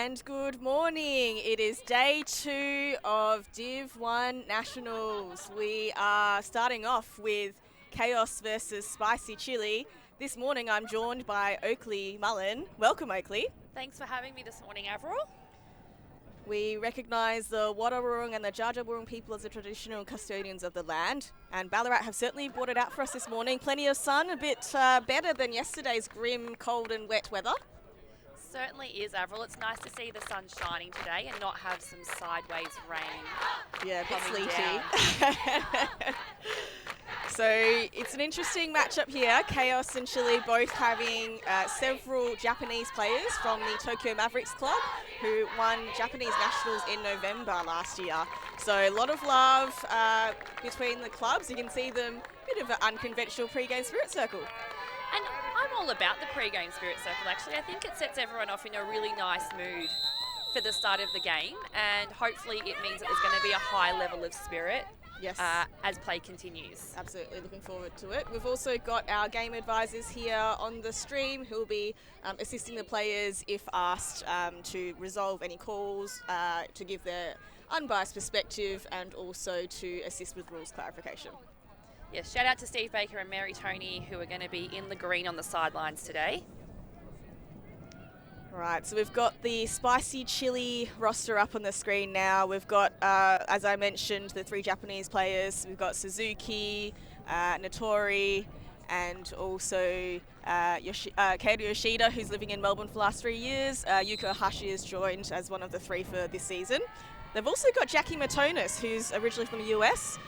And good morning. It is day 2 of Div1 Nationals. We are starting off with Kaos versus Spicy Chili. This morning I'm joined by Oakley Mullen. Welcome, Oakley. Thanks for having me this morning, Avril. We recognise the Wadawurrung and the Djadjawurrung people as the traditional custodians of the land, and Ballarat have certainly brought it out for us this morning. Plenty of sun, a bit better than yesterday's grim, cold and wet weather. Certainly is, Avril. It's nice to see the sun shining today and not have some sideways rain. Yeah, a bit sleety. So it's an interesting matchup here. Kaos and Chile both having several Japanese players from the Tokyo Mavericks club who won Japanese Nationals in November last year. So a lot of love between the clubs. You can see them a bit of an unconventional pre-game spirit circle. And I'm all about the pre-game spirit circle, actually. I think it sets everyone off in a really nice mood for the start of the game, and hopefully it means that there's going to be a high level of spirit. Yes. As play continues. Absolutely, looking forward to it. We've also got our game advisors here on the stream who will be assisting the players if asked to resolve any calls, to give their unbiased perspective, and also to assist with rules clarification. Yes, shout out to Steve Baker and Mary Tony, who are going to be in the green on the sidelines today. Right, so we've got the Spicy Chili roster up on the screen now. We've got, as I mentioned, the 3 Japanese players. We've got Suzuki, Natori, and also Kaoru Yoshida, who's living in Melbourne for the last 3 years. Yuko Hashi is joined as one of the 3 for this season. They've also got Jackie Matonis, who's originally from the US.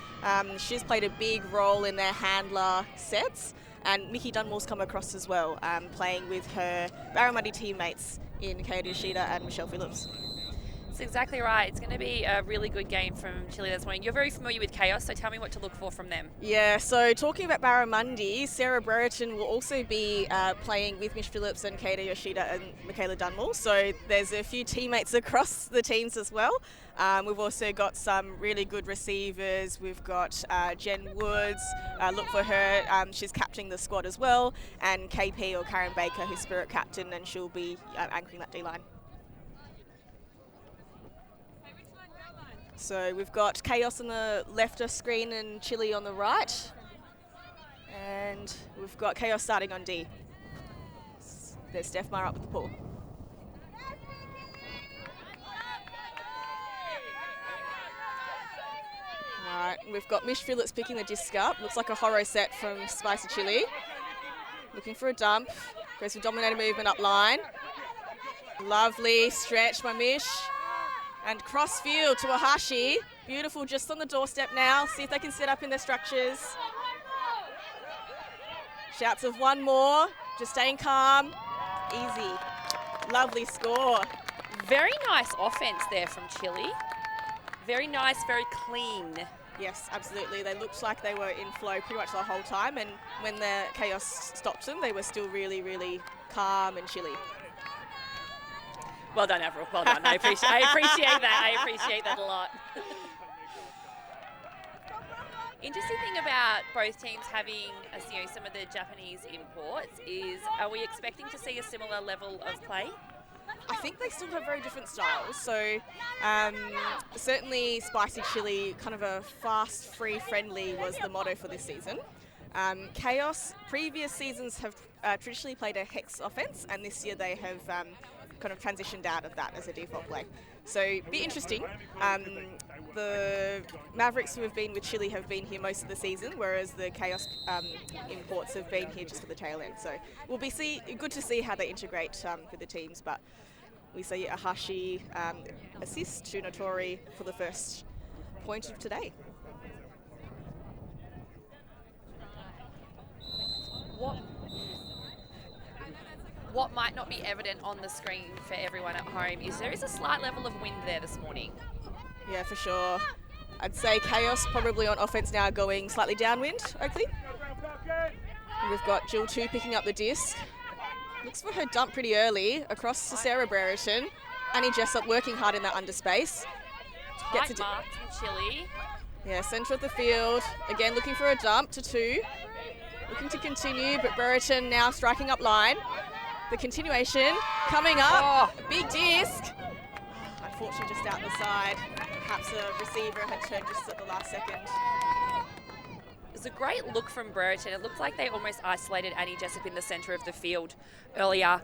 She's played a big role in their handler sets. And Mickey Dunmore's come across as well, playing with her Barramundi teammates in Kaoru Yoshida and Michelle Phillips. That's exactly right. It's going to be a really good game from Chile this morning. You're very familiar with Kaos, so tell me what to look for from them. Yeah, so talking about Barramundi, Sarah Brereton will also be playing with Mish Phillips and Kaoru Yoshida and Michaela Dunmore. So there's a few teammates across the teams as well. We've also got some really good receivers. We've got Jen Woods, look for her, she's captaining the squad as well, and KP or Karen Baker, who's spirit captain, and she'll be anchoring that D-line. So we've got Kaos on the left of screen and Chile on the right. And we've got Kaos starting on D. There's Steph Mar up with the ball. Alright, we've got Mish Phillips picking the disc up. Looks like a horror set from Spicy Chili. Looking for a dump. Goes for dominated movement up line. Lovely stretch by Mish. And cross field to Ahashi. Beautiful, just on the doorstep now. See if they can set up in their structures. Shouts of one more. Just staying calm. Easy. Lovely score. Very nice offense there from Chile. Very nice, very clean. Yes, absolutely. They looked like they were in flow pretty much the whole time. And when the Kaos stopped them, they were still really, really calm and chilly. Well done, Avril. Well done. I appreciate that. I appreciate that a lot. Interesting thing about both teams having some of the Japanese imports is, are we expecting to see a similar level of play? I think they still have very different styles. So certainly Spicy Chili, kind of a fast, free, friendly was the motto for this season. Kaos, previous seasons have traditionally played a hex offense, and this year they have kind of transitioned out of that as a default play. So be interesting. The Mavericks who have been with Chile have been here most of the season, whereas the Kaos imports have been here just for the tail end. So we'll be good to see how they integrate with the teams. But we see Ahashi assist to Natori for the first point of today. What might not be evident on the screen for everyone at home is there is a slight level of wind there this morning. Yeah, for sure. I'd say Kaos probably on offense now going slightly downwind, Oakley. And we've got Jill 2 picking up the disc. Looks for her dump pretty early across to Sarah Brereton. Annie Jessup working hard in that underspace. Tight mark from Chile. Yeah, centre of the field. Again, looking for a dump to 2. Looking to continue, but Brereton now striking up line. The continuation coming up. Oh. Big disc. unfortunately just out the side. Perhaps a receiver had turned just at the last second. It was a great look from Brereton. It looked like they almost isolated Annie Jessup in the centre of the field earlier,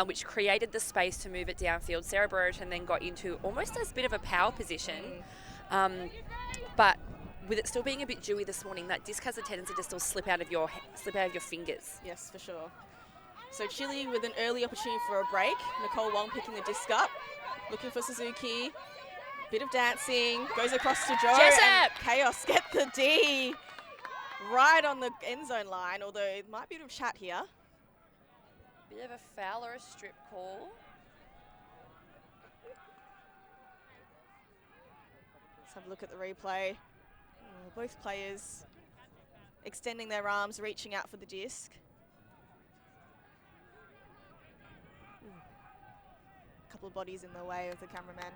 which created the space to move it downfield. Sarah Brereton then got into almost a bit of a power position. But with it still being a bit dewy this morning, that disc has a tendency to still slip out of your fingers. Yes, for sure. So Chile with an early opportunity for a break. Nicole Wong picking the disc up, looking for Suzuki. Bit of dancing, goes across to Jo. Jessup! And Kaos get the D right on the end zone line, although it might be a bit of chat here. Bit of a foul or a strip call. Let's have a look at the replay. Both players extending their arms, reaching out for the disc. A couple of bodies in the way of the cameraman.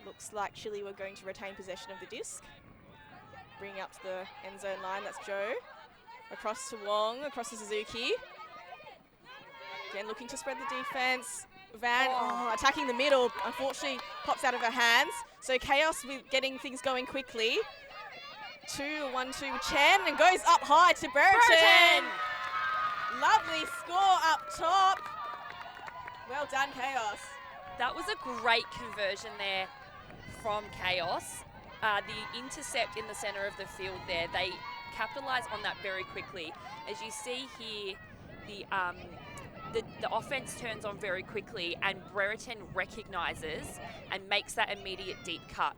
Looks like Chile were going to retain possession of the disc. Bringing up to the end zone line, that's Jo. Across to Wong, across to Suzuki. Again, looking to spread the defense. Van attacking the middle, unfortunately pops out of her hands. So Kaos with getting things going quickly. 2-1-2 Chen, and goes up high to Brereton. Lovely score up top. Well done, Kaos. That was a great conversion there from Kaos. The intercept in the centre of the field there, they capitalise on that very quickly. As you see here, the offense turns on very quickly, and Brereton recognises and makes that immediate deep cut.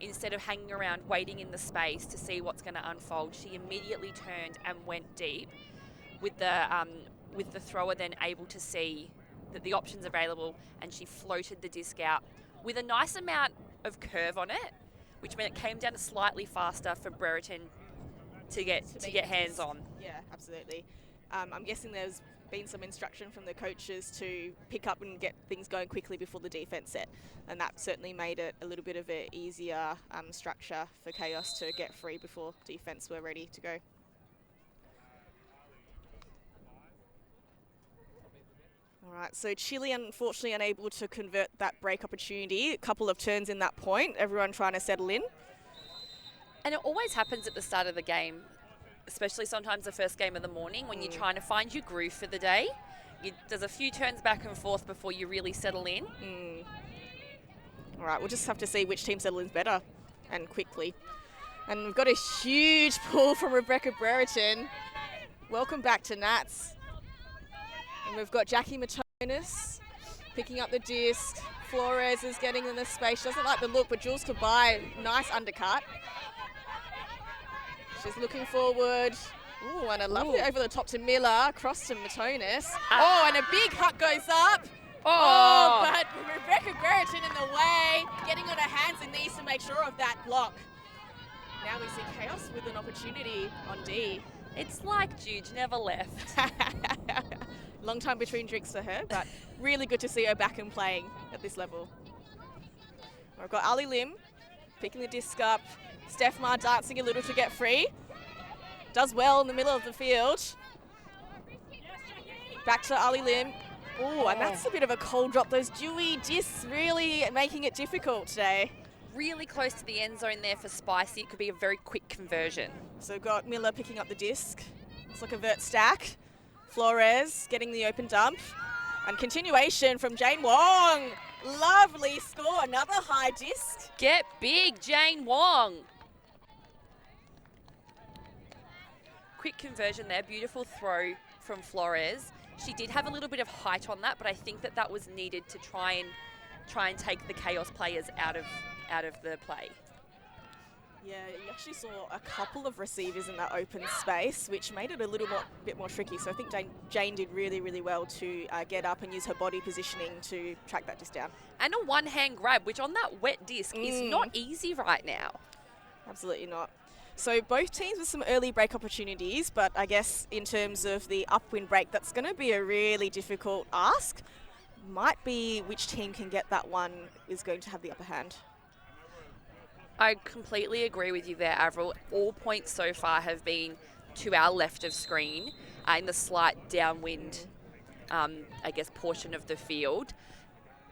Instead of hanging around waiting in the space to see what's going to unfold, she immediately turned and went deep, with the thrower then able to see that the options available, and she floated the disc out with a nice amount of curve on it, which meant it came down slightly faster for Brereton to get hands on. Yeah, absolutely. I'm guessing there's been some instruction from the coaches to pick up and get things going quickly before the defense set, and that certainly made it a little bit of an easier structure for Kaos to get free before defense were ready to go. All right, so Chile unfortunately unable to convert that break opportunity. A couple of turns in that point, everyone trying to settle in. And it always happens at the start of the game, especially sometimes the first game of the morning when you're trying to find your groove for the day. There's a few turns back and forth before you really settle in. All right, we'll just have to see which team settles in better and quickly. And we've got a huge pull from Rebecca Brereton. Welcome back to Nats. And we've got Jackie Matonis picking up the disc. Flores is getting in the space. She doesn't like the look, but Jules Kabai, nice undercut. She's looking forward. Ooh, and a lovely over the top to Miller, across to Matonis. And a big hut goes up. But Rebecca Brereton in the way, getting on her hands and knees to make sure of that block. Now we see Kaos with an opportunity on D. It's like Juge never left. Long time between drinks for her, but really good to see her back and playing at this level. We've got Ali Lim picking the disc up. Steph Ma dancing a little to get free. Does well in the middle of the field. Back to Ali Lim. And that's a bit of a cold drop. Those dewy discs really making it difficult today. Really close to the end zone there for Spicy. It could be a very quick conversion. So we've got Miller picking up the disc. It's like a vert stack. Flores getting the open dump. And continuation from Jane Wong. Lovely score, another high disc. Get big, Jane Wong. Quick conversion there, beautiful throw from Flores. She did have a little bit of height on that, but I think that was needed to try and take the Kaos players out of the play. Yeah, you actually saw a couple of receivers in that open space, which made it a bit more tricky. So I think Jane did really, really well to get up and use her body positioning to track that disc down. And a one-hand grab, which on that wet disc is not easy right now. Absolutely not. So both teams with some early break opportunities, but I guess in terms of the upwind break, that's going to be a really difficult ask. Might be which team can get that one is going to have the upper hand. I completely agree with you there, Avril. All points so far have been to our left of screen in the slight downwind, portion of the field.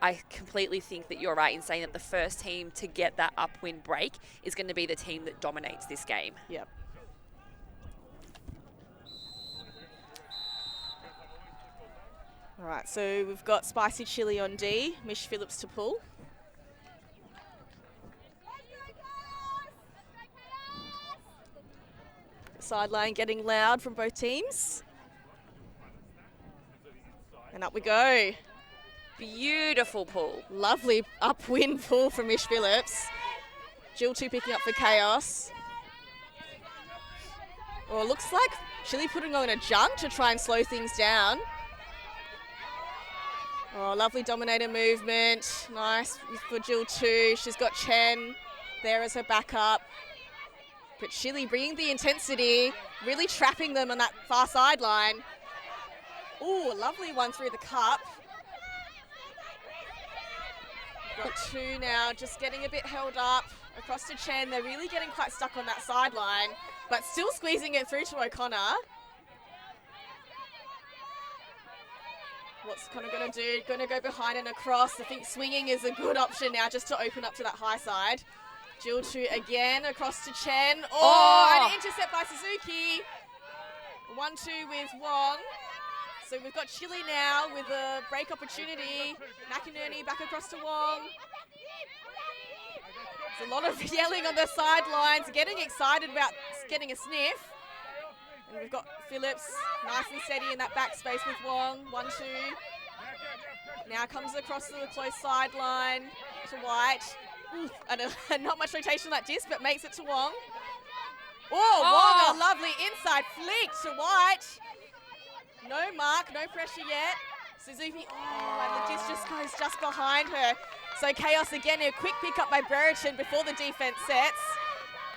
I completely think that you're right in saying that the first team to get that upwind break is going to be the team that dominates this game. Yep. All right, so we've got Spicy Chili on D, Mish Phillips to pull. Sideline getting loud from both teams. And up we go. Beautiful pull. Lovely upwind pull from Mish Phillips. Jill 2 picking up for Kaos. Oh, it looks like Chili putting on a jump to try and slow things down. Oh, lovely dominator movement. Nice for Jill 2. She's got Chen there as her backup. But Chili bringing the intensity, really trapping them on that far sideline. Ooh, a lovely one through the cup. Got 2 now, just getting a bit held up. Across to Chen, they're really getting quite stuck on that sideline, but still squeezing it through to O'Connor. What's Connor going to do? Going to go behind and across. I think swinging is a good option now just to open up to that high side. Jill 2 again, across to Chen. Oh, and an intercept by Suzuki. 1-2 with Wong. So we've got Chili now with a break opportunity. McInerney back across to Wong. There's a lot of yelling on the sidelines, getting excited about getting a sniff. And we've got Phillips nice and steady in that back space with Wong. 1-2. Now comes across to the close sideline to White. Ooh, and not much rotation on that disc, but makes it to Wong. Wong, a lovely inside flick to White. No mark, no pressure yet. Suzuki, and the disc just goes just behind her. So Kaos again, a quick pick up by Brereton before the defense sets.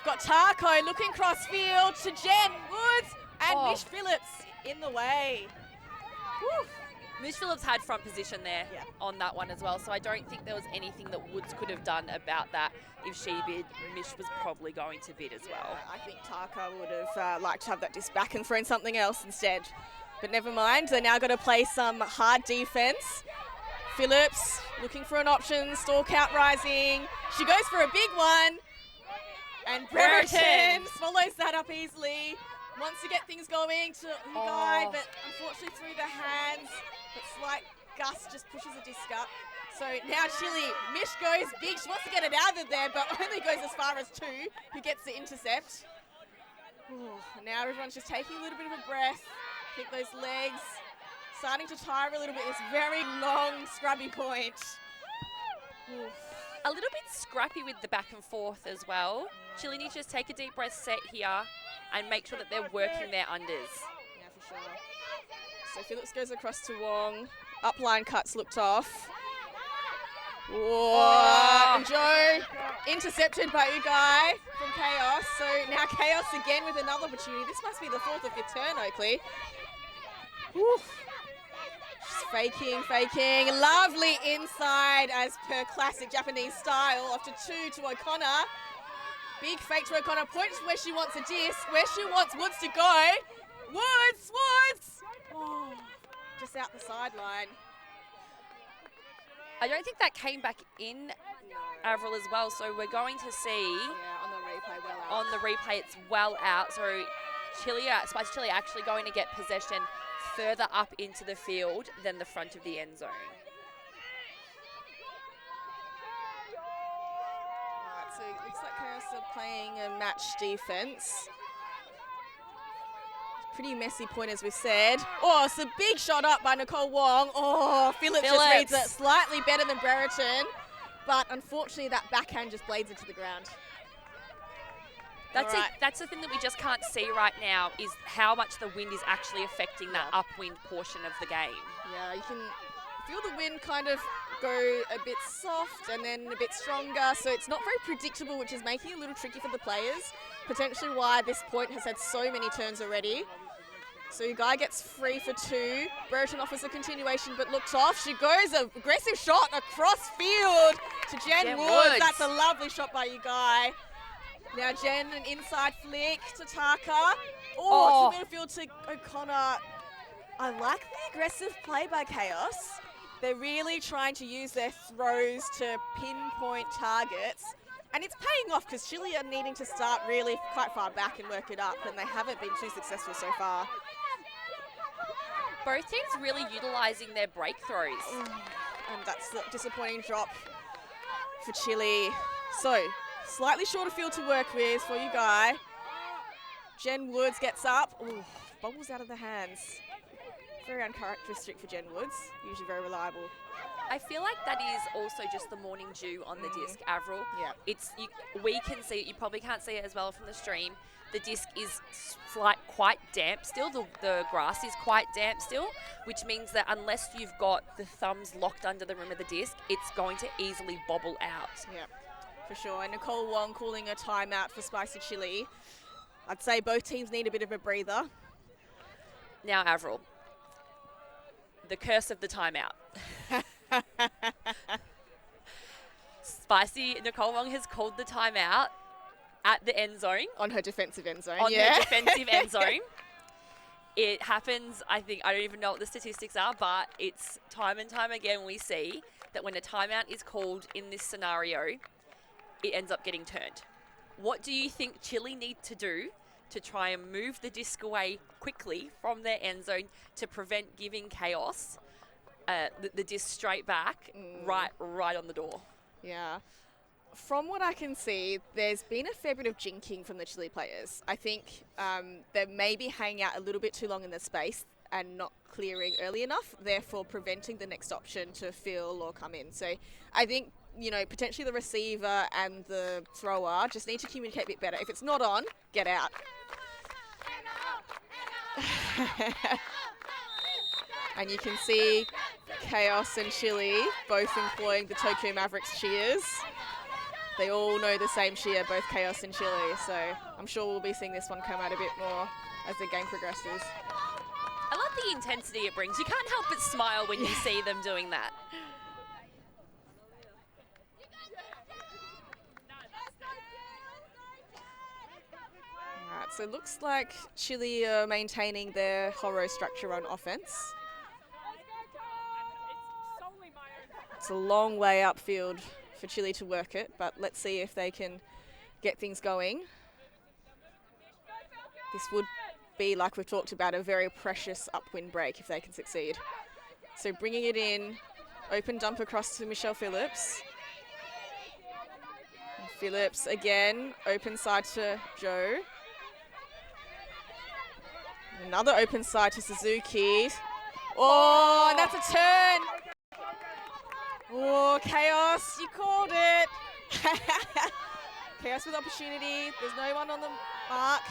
Got Tarko looking cross field to Jen Woods and Mish Phillips in the way. Woo. Mish Phillips had front position there on that one as well, so I don't think there was anything that Woods could have done about that. If she bid, Mish was probably going to bid as well. I think Tarko would have liked to have that disc back and thrown something else instead. But never mind, they're now going to play some hard defense. Phillips looking for an option, stall count rising. She goes for a big one. And Brereton swallows that up easily. Wants to get things going to Ugai, but unfortunately through the hands. But slight gust just pushes the disc up. So now Chili, Mish goes big. She wants to get it out of there, but only goes as far as 2, who gets the intercept. Ooh, now everyone's just taking a little bit of a breath. Kick those legs. Starting to tire a little bit. This very long, scrubby point. Ooh. A little bit scrappy with the back and forth as well. Chili needs to just take a deep breath set here and make sure that they're working their unders. Yeah, for sure. So Phillips goes across to Wong. Upline cuts looked off. Whoa. And Joe intercepted by Ugai from Kaos. So now Kaos again with another opportunity. This must be the 4th or 5th turn, Oakley. Whew. Just faking. Lovely inside as per classic Japanese style. After 2 to O'Connor. Big fake to O'Connor. Points where she wants a disc, where she wants Woods to go. Woods! Oh, just out the sideline. I don't think that came back in, Avril, as well. So we're going to see on the replay well out. On the replay, it's well out. So Spicy Chili actually going to get possession further up into the field than the front of the end zone. Alright, so it looks like Kaos are playing a match defense. Pretty messy point, as we said. Oh, it's a big shot up by Nicole Wong. Oh, Phillips just reads it slightly better than Brereton. But unfortunately, that backhand just blades into the ground. That's the thing that we just can't see right now is how much the wind is actually affecting that upwind portion of the game. Yeah, you can feel the wind kind of go a bit soft and then a bit stronger. So it's not very predictable, which is making it a little tricky for the players. Potentially why this point has had so many turns already. So Ugai gets free for 2. Brereton offers a continuation but looks off. She goes an aggressive shot across field to Jen Woods. That's a lovely shot by Ugai. Now Jen, an inside flick to Taka. To midfield to O'Connor. I like the aggressive play by Kaos. They're really trying to use their throws to pinpoint targets. And it's paying off because Chile are needing to start really quite far back and work it up, and they haven't been too successful so far. Both teams really utilising their breakthroughs. And that's the disappointing drop for Chile. So, slightly shorter field to work with for you, Guy. Jen Woods gets up. Ooh, bobbles out of the hands. Very uncharacteristic for Jen Woods, usually very reliable. I feel like that is also just the morning dew on the disc, Avril. Yeah. We can see it. You probably can't see it as well from the stream. The disc is quite damp still. The grass is quite damp still, which means that unless you've got the thumbs locked under the rim of the disc, it's going to easily bobble out. Yeah, for sure. And Nicole Wong calling a timeout for Spicy Chili. I'd say both teams need a bit of a breather. Now, Avril, the curse of the timeout. Spicy Nicole Wong has called the timeout at the end zone. On her defensive end zone, On her defensive end zone. It happens, I don't even know what the statistics are, but it's time and time again we see that when a timeout is called in this scenario, it ends up getting turned. What do you think Chile need to do to try and move the disc away quickly from their end zone to prevent giving Kaos the disc straight back right on the door? Yeah. From what I can see, there's been a fair bit of jinking from the Chile players. I think they maybe hanging out a little bit too long in the space and not clearing early enough, therefore preventing the next option to fill or come in. So I think, potentially the receiver and the thrower just need to communicate a bit better. If it's not on, get out. And you can see Kaos and Chile both employing the Tokyo Mavericks cheers. They all know the same cheer, both Kaos and Chile, so I'm sure we'll be seeing this one come out a bit more as the game progresses. I love the intensity it brings. You can't help but smile when you see them doing that. Alright, so it looks like Chile are maintaining their horror structure on offense. It's a long way upfield for Chile to work it, but let's see if they can get things going. This would be, like we've talked about, a very precious upwind break if they can succeed. So bringing it in, open dump across to Michelle Phillips. And Phillips again, open side to Joe. Another open side to Suzuki. Oh, and that's a turn. Oh, Kaos, you called it. Kaos with opportunity. There's no one on the mark.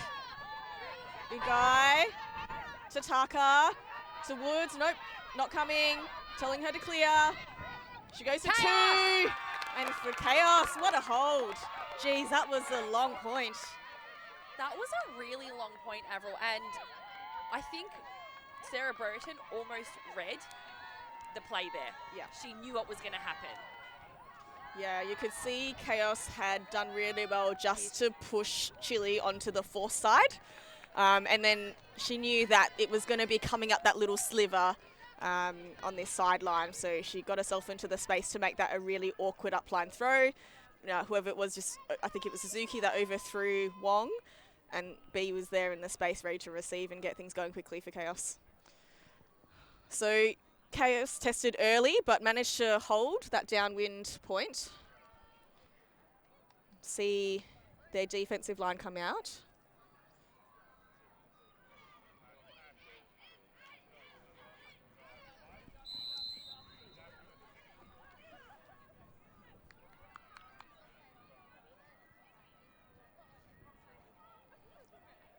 Big guy. To Taka. To Woods. Nope, not coming. Telling her to clear. She goes to Kaos. 2. And for Kaos, what a hold. Geez, that was a long point. That was a really long point, Avril. And I think Sarah Brereton almost read the play there. Yeah. She knew what was going to happen. Yeah, you could see Kaos had done really well just to push Chile onto the force side. And then she knew that it was going to be coming up that little sliver on this sideline. So she got herself into the space to make that a really awkward upline throw. Whoever it was, I think it was Suzuki that overthrew Wong. And B was there in the space ready to receive and get things going quickly for Kaos. So Kaos tested early, but managed to hold that downwind point. See their defensive line come out.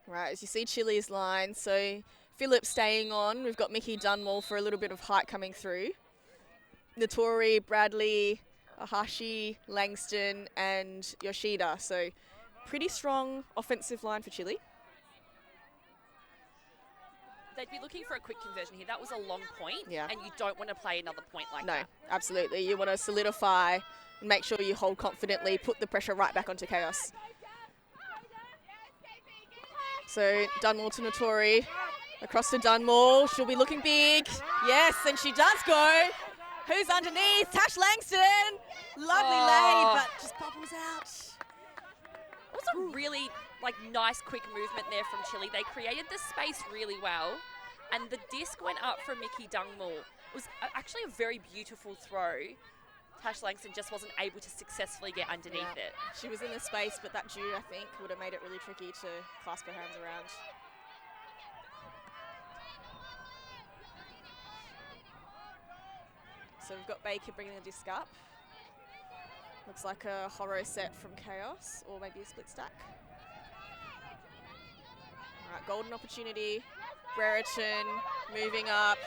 Right, as you see Chile's line, so Phillips staying on. We've got Mickey Dunmore for a little bit of height coming through. Notori, Bradley, Ahashi, Langston and Yoshida. So pretty strong offensive line for Chile. They'd be looking for a quick conversion here. That was a long point, yeah. And you don't want to play another point like that. No, absolutely. You want to solidify and make sure you hold confidently, put the pressure right back onto Kaos. So Dunmore to Notori, across to Dunmore, she'll be looking big. Yes, and she does go. Who's underneath? Tash Langston. Lovely lay, but just bubbles out. It was a really nice quick movement there from Chile. They created the space really well, and the disc went up from Mickey Dungmull. It was actually a very beautiful throw. Tash Langston just wasn't able to successfully get underneath it. She was in the space, but that dew, I think, would have made it really tricky to clasp her hands around. So we've got Baker bringing the disc up. Looks like a horror set from Kaos, or maybe a split stack. All right, golden opportunity. Brereton moving up.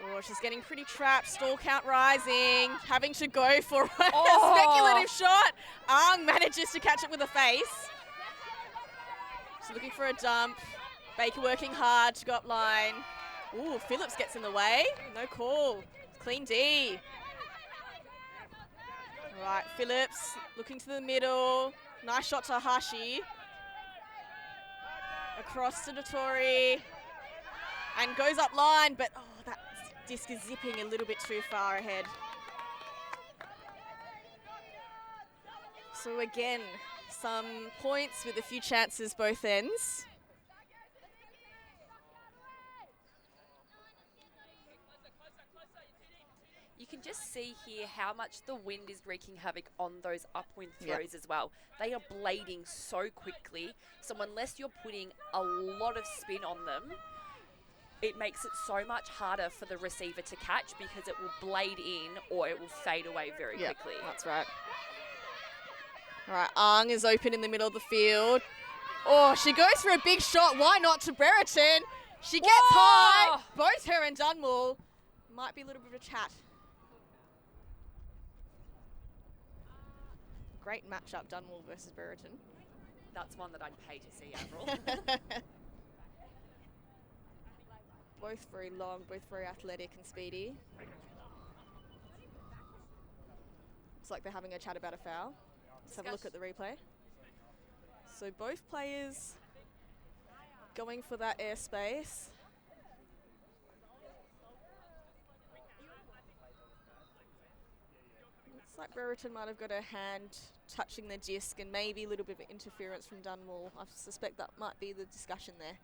Oh, she's getting pretty trapped. Stall count rising. Having to go for a speculative shot. Ang manages to catch it with a face. She's looking for a dump. Baker working hard to go up line. Ooh, Phillips gets in the way. No call. Clean D. All right, Phillips looking to the middle. Nice shot to Hashi. Across to Notori. And goes up line, but that disc is zipping a little bit too far ahead. So again, some points with a few chances both ends. You can just see here how much the wind is wreaking havoc on those upwind throws as well. They are blading so quickly, so unless you're putting a lot of spin on them, it makes it so much harder for the receiver to catch because it will blade in or it will fade away very quickly. That's right. All right, Ang is open in the middle of the field. Oh, she goes for a big shot. Why not to Brereton? She gets high. Both her and Dunmore. Might be a little bit of a chat. Great matchup, Dunmore versus Brereton. That's one that I'd pay to see, Avril. Both very long, both very athletic and speedy. It's like they're having a chat about a foul. Let's have a look at the replay. So both players going for that airspace. Looks like Brereton might have got her hand touching the disc and maybe a little bit of interference from Dunmore. I suspect that might be the discussion there.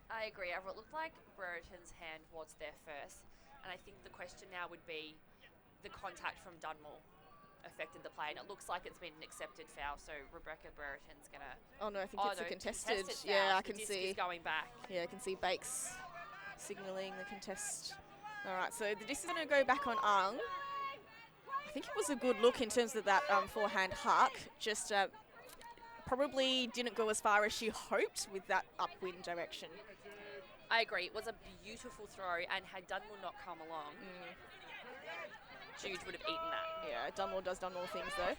I agree, Avril. It looked like Brereton's hand was there first, and I think the question now would be the contact from Dunmore affected the play, and it looks like it's been an accepted foul, so Rebecca Brereton's going to... Oh no, I think it's a contested foul. Yeah, I can The disc see. is going back. Yeah, I can see Bakes signalling the contest. All right, so the disc is going to go back on Ang. I think it was a good look in terms of that forehand huck, just probably didn't go as far as she hoped with that upwind direction. I agree. It was a beautiful throw, and had Dunmore not come along, Jude would have eaten that. Yeah, Dunmore does Dunmore things though.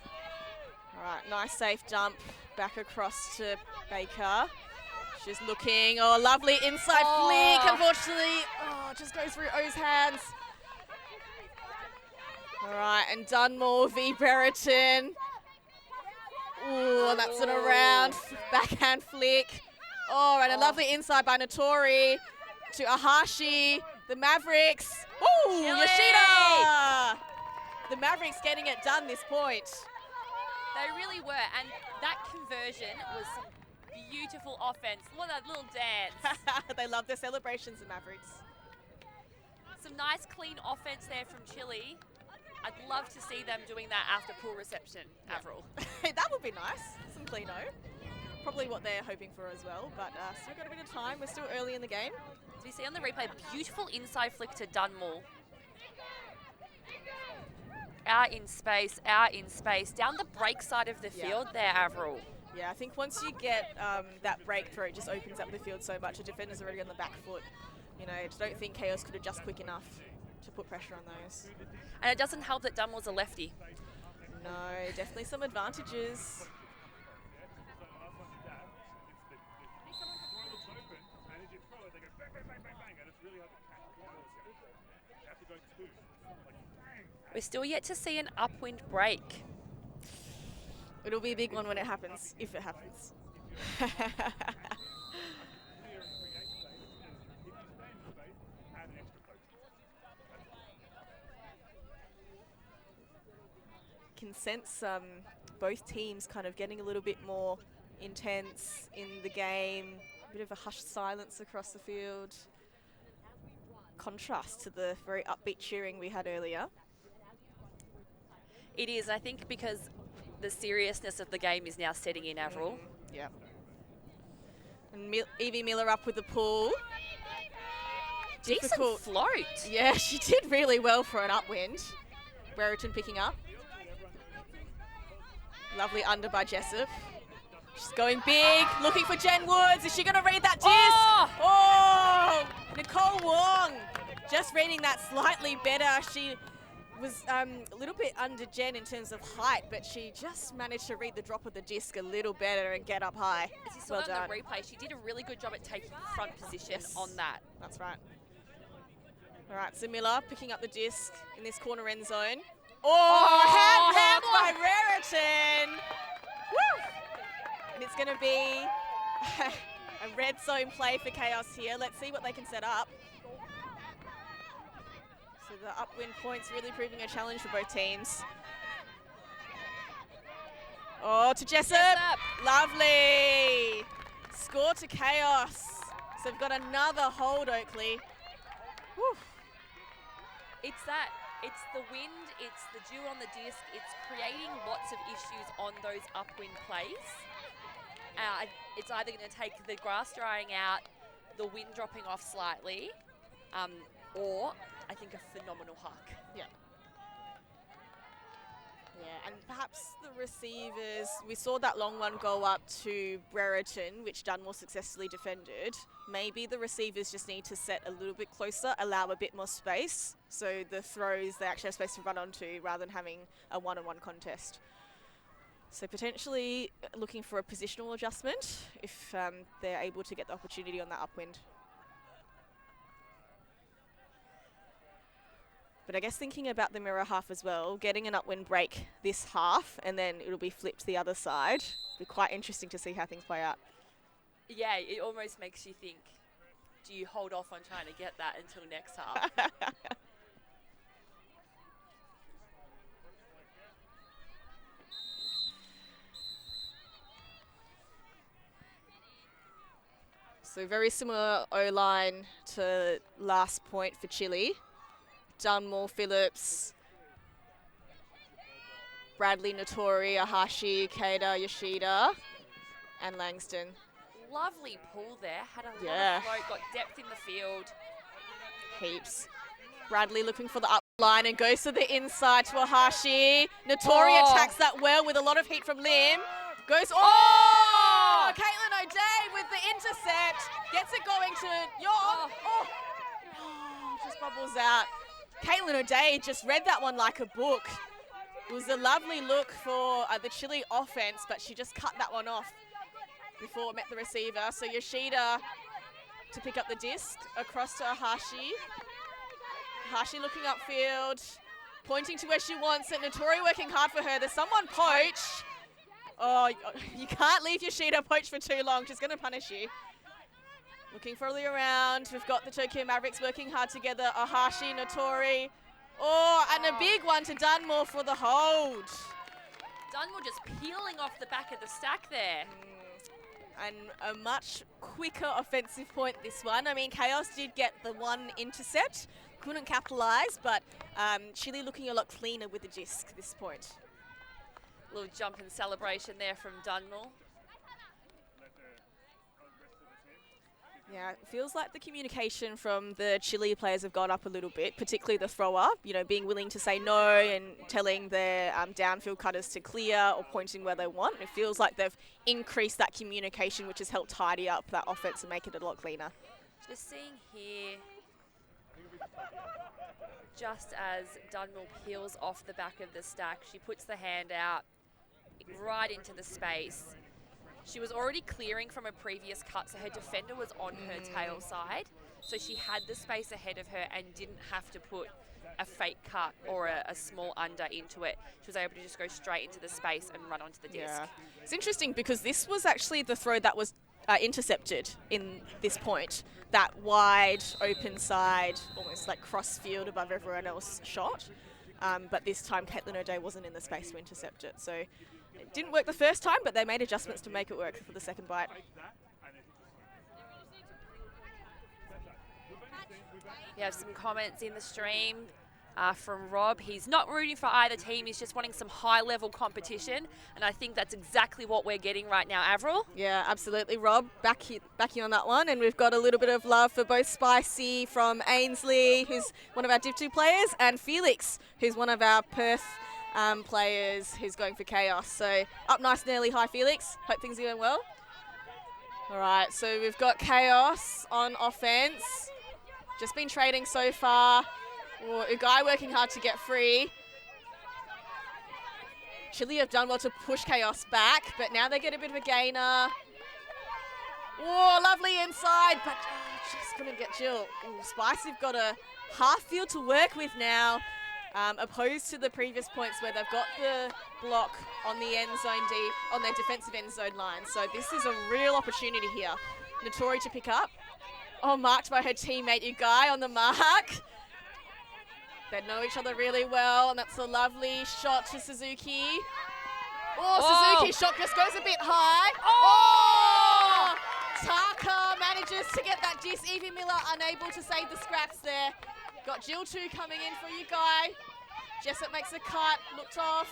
All right, nice safe dump back across to Baker. She's looking, lovely inside flick, unfortunately. Just goes through O's hands. All right, and Dunmore v Brereton. Ooh, and that's an around backhand flick. Oh, and a lovely inside by Notori to Ahashi, the Mavericks. Ooh, Yoshida! The Mavericks getting it done this point. They really were, and that conversion was some beautiful offense. Look at that little dance. They love their celebrations, the Mavericks. Some nice, clean offense there from Chile. I'd love to see them doing that after pool reception, Avril. That would be nice, some clean-o. Probably what they're hoping for as well, but still got a bit of time. We're still early in the game. As we see on the replay, beautiful inside flick to Dunmore. Out in space, down the break side of the field there, Avril. Yeah, I think once you get that breakthrough, it just opens up the field so much. The defender's already on the back foot. You know, I don't think Kaos could adjust quick enough to put pressure on those. And it doesn't help that Dunmore's a lefty. No, definitely some advantages. We're still yet to see an upwind break. It'll be a big one when it happens, if it happens. can sense both teams kind of getting a little bit more intense in the game. A bit of a hushed silence across the field. Contrast to the very upbeat cheering we had earlier. It is, I think, because the seriousness of the game is now setting in, Avril. Yeah. And Evie Miller up with the pull. Decent float. Yeah, she did really well for an upwind. Brereton picking up. Lovely under by Jessup. She's going big, looking for Jen Woods. Is she going to read that disc? Oh! Nicole Wong just reading that slightly better. She was a little bit under Jen in terms of height, but she just managed to read the drop of the disc a little better and get up high. As you saw on the replay, she did a really good job at taking front position on that. That's right. All right, so Miller picking up the disc in this corner end zone. Hand by Brereton. Woo! And it's going to be a red zone play for Kaos here. Let's see what they can set up. So the upwind points really proving a challenge for both teams. Oh, to Jessup. Lovely. Score to Kaos. So we've got another hold, Oakley. Whew. It's the wind, it's the dew on the disc, it's creating lots of issues on those upwind plays. It's either going to take the grass drying out, the wind dropping off slightly, or I think a phenomenal huck. Yeah. Yeah, and perhaps the receivers, we saw that long one go up to Brereton, which Dunmore successfully defended. Maybe the receivers just need to set a little bit closer, allow a bit more space, so the throws they actually have space to run onto rather than having a one-on-one contest. So potentially looking for a positional adjustment if they're able to get the opportunity on that upwind. But I guess thinking about the mirror half as well, getting an upwind break this half and then it'll be flipped the other side. It'll be quite interesting to see how things play out. Yeah, it almost makes you think, do you hold off on trying to get that until next half? So very similar O-line to last point for Chile. Dunmore, Phillips, Bradley, Notori, Ahashi, Keita, Yoshida, and Langston. Lovely pull there. Had a lot of float, got depth in the field. Heaps. Bradley looking for the up line and goes to the inside to Ahashi. Notori attacks that well with a lot of heat from Lim. Goes, Caitlin O'Day with the intercept. Gets it going to Yong. Just bubbles out. Caitlin O'Day just read that one like a book. It was a lovely look for the Chile offense, but she just cut that one off before it met the receiver. So Yoshida to pick up the disc across to Ahashi. Ahashi looking upfield, pointing to where she wants it. Notori working hard for her. There's someone poached. Oh, you can't leave Yoshida poached for too long. She's going to punish you. Looking further around. We've got the Tokyo Mavericks working hard together. Ahashi, Notori. And a big one to Dunmore for the hold. Dunmore just peeling off the back of the stack there. And a much quicker offensive point this one. I mean, Kaos did get the one intercept. Couldn't capitalise, but Chile looking a lot cleaner with the disc this point. Little jump and celebration there from Dunmore. Yeah, it feels like the communication from the Chile players have gone up a little bit, particularly the thrower, being willing to say no and telling their downfield cutters to clear or pointing where they want. It feels like they've increased that communication, which has helped tidy up that offense and make it a lot cleaner. Just seeing here, just as Dunmore peels off the back of the stack, she puts the hand out right into the space. She was already clearing from a previous cut, so her defender was on her tail side. So she had the space ahead of her and didn't have to put a fake cut or a small under into it. She was able to just go straight into the space and run onto the disc. Yeah. It's interesting because this was actually the throw that was intercepted in this point. That wide, open side, almost like cross field above everyone else shot. but this time Caitlin O'Day wasn't in the space to intercept it. So it didn't work the first time, but they made adjustments to make it work for the second bite. We have some comments in the stream from Rob. He's not rooting for either team. He's just wanting some high-level competition, and I think that's exactly what we're getting right now, Avril. Yeah, absolutely, Rob. Back you on that one. And we've got a little bit of love for both Spicy from Ainsley, who's one of our Div2 players, and Felix, who's one of our Perth players who's going for Kaos. So up nice and early. Hi, Felix. Hope things are going well. All right, so we've got Kaos on offense. Just been trading so far. Oh, a guy working hard to get free. Chile have done well to push Kaos back, but now they get a bit of a gainer. Oh, lovely inside, but just couldn't get Jill. Ooh, Spice have got a half field to work with now, opposed to the previous points where they've got the block on the end zone deep, on their defensive end zone line. So this is a real opportunity here. Notori to pick up. Oh, marked by her teammate Ugai on the mark. They know each other really well, and that's a lovely shot to Suzuki. Oh, Suzuki's shot just goes a bit high. Oh! Taka manages to get that disc. Evie Miller unable to save the scraps there. Got Jill 2 coming in for Ugai. Jessup makes a cut, looked off.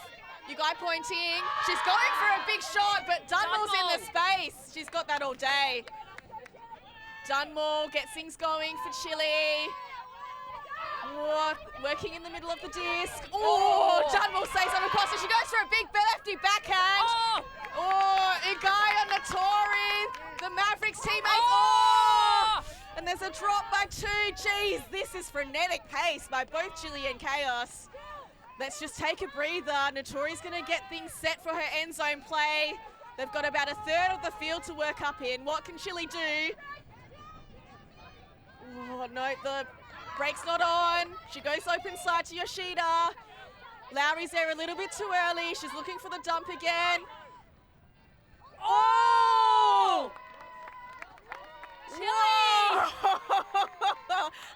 Ugai pointing. She's going for a big shot, but Dunmore's in the space. She's got that all day. Dunmore gets things going for Chile. Oh, working in the middle of the disc. Oh, Dunmore saves on the cross, and she goes for a big lefty backhand. Oh, Ugai and Notori, the Mavericks teammates. Oh! And there's a drop by 2. Jeez, this is frenetic pace by both Chile and Kaos. Let's just take a breather. Notori's going to get things set for her end zone play. They've got about a third of the field to work up in. What can Chile do? Oh, no, the brake's not on. She goes open side to Yoshida. Lowry's there a little bit too early. She's looking for the dump again. Oh!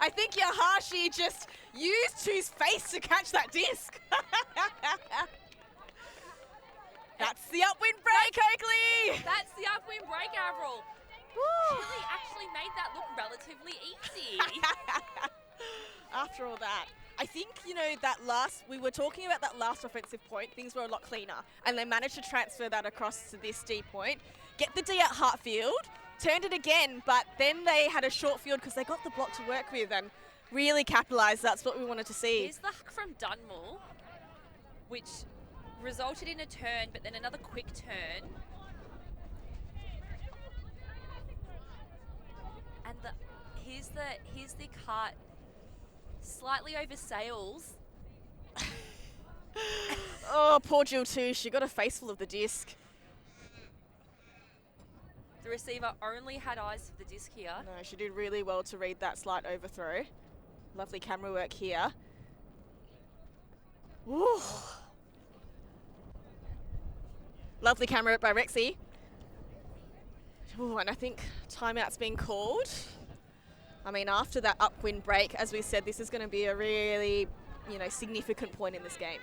I think Yahashi just used Chu's face to catch that disc. That's the upwind break, Oakley. That's the upwind break, Avril. Chile actually made that look relatively easy. After all that, I think, we were talking about that last offensive point, things were a lot cleaner, and they managed to transfer that across to this D point, get the D at Hartfield, turned it again, but then they had a short field because they got the block to work with and really capitalised. That's what we wanted to see. Here's the hook from Dunmore, which resulted in a turn, but then another quick turn. And here's the cut, slightly over sails. Oh, poor Jill too. She got a face full of the disc. The receiver only had eyes for the disc here. No, she did really well to read that slight overthrow. Lovely camera work here. Ooh. Lovely camera work by Rexy. Ooh, and I think timeout's been called. I mean, after that upwind break, as we said, this is going to be a really, significant point in this game.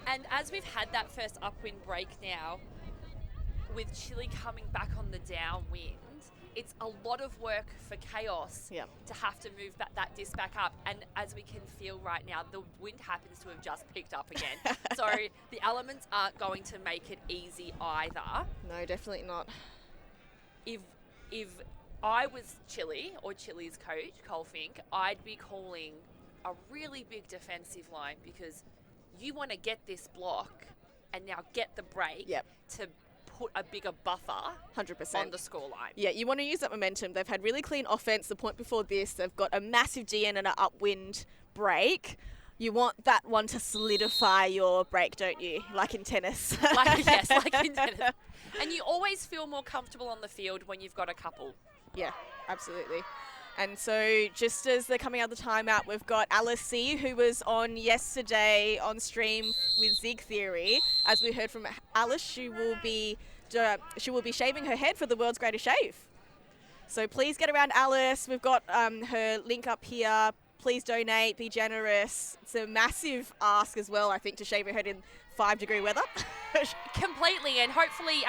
And as we've had that first upwind break now, with Chile coming back on the downwind, it's a lot of work for Kaos to have to move that disc back up. And as we can feel right now, the wind happens to have just picked up again. So the elements aren't going to make it easy either. No, definitely not. If I was Chile or Chile's coach, Cole Fink, I'd be calling a really big defensive line because you want to get this block and now get the break to put a bigger buffer 100% on the scoreline. Yeah, you want to use that momentum. They've had really clean offense. The point before this, they've got a massive DN and an upwind break. You want that one to solidify your break, don't you? Like in tennis. like in tennis. And you always feel more comfortable on the field when you've got a couple. Yeah, absolutely. And so just as they're coming out of the timeout, we've got Alice C, who was on yesterday on stream with Zig Theory. As we heard from Alice, she will be shaving her head for the world's greatest shave. So please get around Alice. We've got her link up here. please donate, be generous. It's a massive ask as well, I think, to shave her head in 5-degree weather. Completely, and hopefully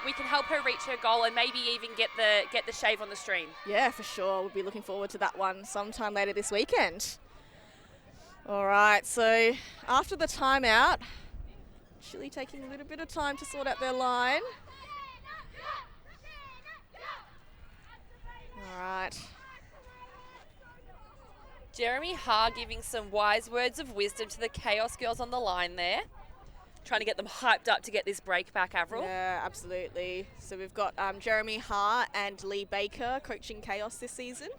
we can help her reach her goal and maybe even get the shave on the stream. Yeah, for sure. We'll be looking forward to that one sometime later this weekend. All right, so after the timeout, Chile taking a little bit of time to sort out their line. All right. Jeremy Ha giving some wise words of wisdom to the Kaos girls on the line there. Trying to get them hyped up to get this break back, Avril. Yeah, absolutely. So we've got Jeremy Ha and Lee Baker coaching Kaos this season.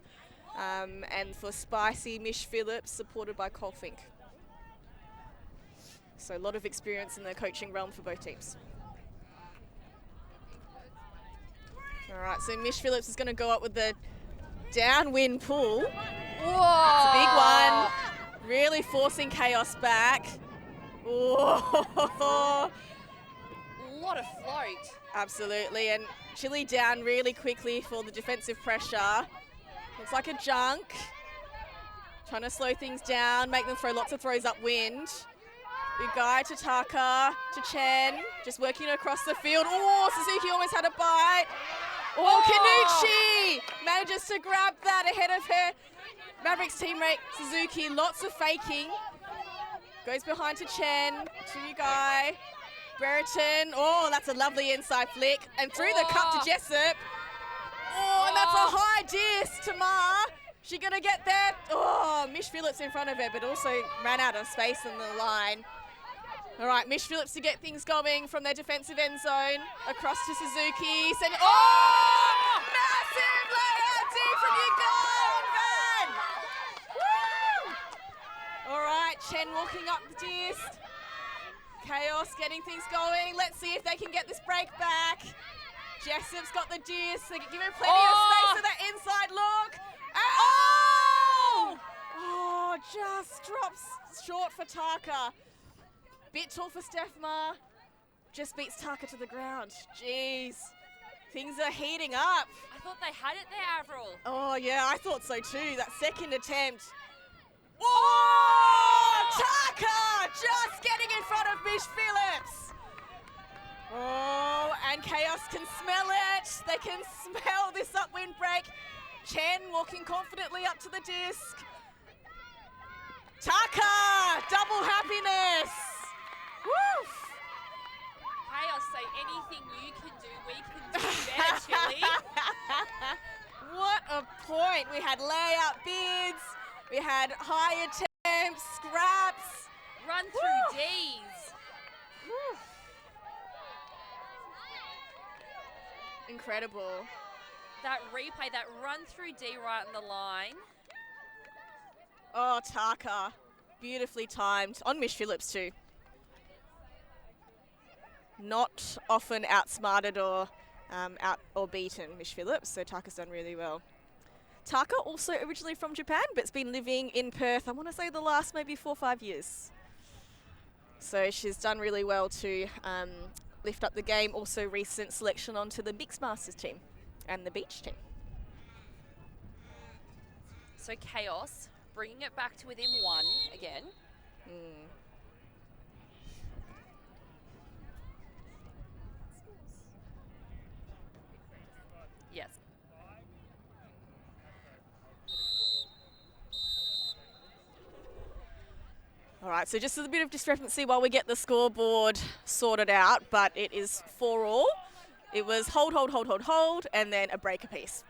And for Spicy, Mish Phillips, supported by Cole Fink. So a lot of experience in the coaching realm for both teams. All right, so Mish Phillips is going to go up with the downwind pull. Whoa! It's a big one. Really forcing Kaos back. Whoa! A lot of float. Absolutely, and Chile down really quickly for the defensive pressure. Looks like a junk. Trying to slow things down, make them throw lots of throws upwind. Big guy to Taka, to Chen, just working across the field. Oh, Suzuki almost had a bite. Oh, Kanuchi manages to grab that ahead of her Mavericks teammate Suzuki. Lots of faking. Goes behind to Chen, to you guy. Brereton, oh, that's a lovely inside flick. And through the cup to Jessup. Oh, and that's a high diss to Ma. She gonna get that? Oh, Mish Phillips in front of her, but also ran out of space in the line. All right, Mish Phillips to get things going from their defensive end zone. Across to Suzuki. Oh! Massive layout deep from you, Van! Woo! All right, Chen walking up the disc. Kaos getting things going. Let's see if they can get this break back. Jessup's got the disc. They can give him plenty of space for that inside look. Oh, just drops short for Taka. Bit tall for Stephma. Just beats Taka to the ground. Jeez. Things are heating up. I thought they had it there, Avril. Oh, yeah, I thought so too. That second attempt. Oh, Taka just getting in front of Mish Phillips. Oh, and Kaos can smell it. They can smell this upwind break. Chen walking confidently up to the disc. Taka, double happiness. Woo! Kaos say anything you can do, we can do better, Chile. What a point. We had layout bids. We had high attempts, scraps. Run through Ds. Woo. Incredible. That replay, that run through D right on the line. Oh, Taka. Beautifully timed. On Mish Phillips too. Not often outsmarted or beaten Mish Phillips, so Taka's done really well. Taka also originally from Japan, but's been living in Perth, I want to say the last maybe 4 or 5 years. So she's done really well to lift up the game. Also recent selection onto the Mixed Masters team and the beach team. So Kaos, bringing it back to within 1 again. Yes. All right, so just a bit of discrepancy while we get the scoreboard sorted out, but it is 4-all. It was hold, and then a break apiece.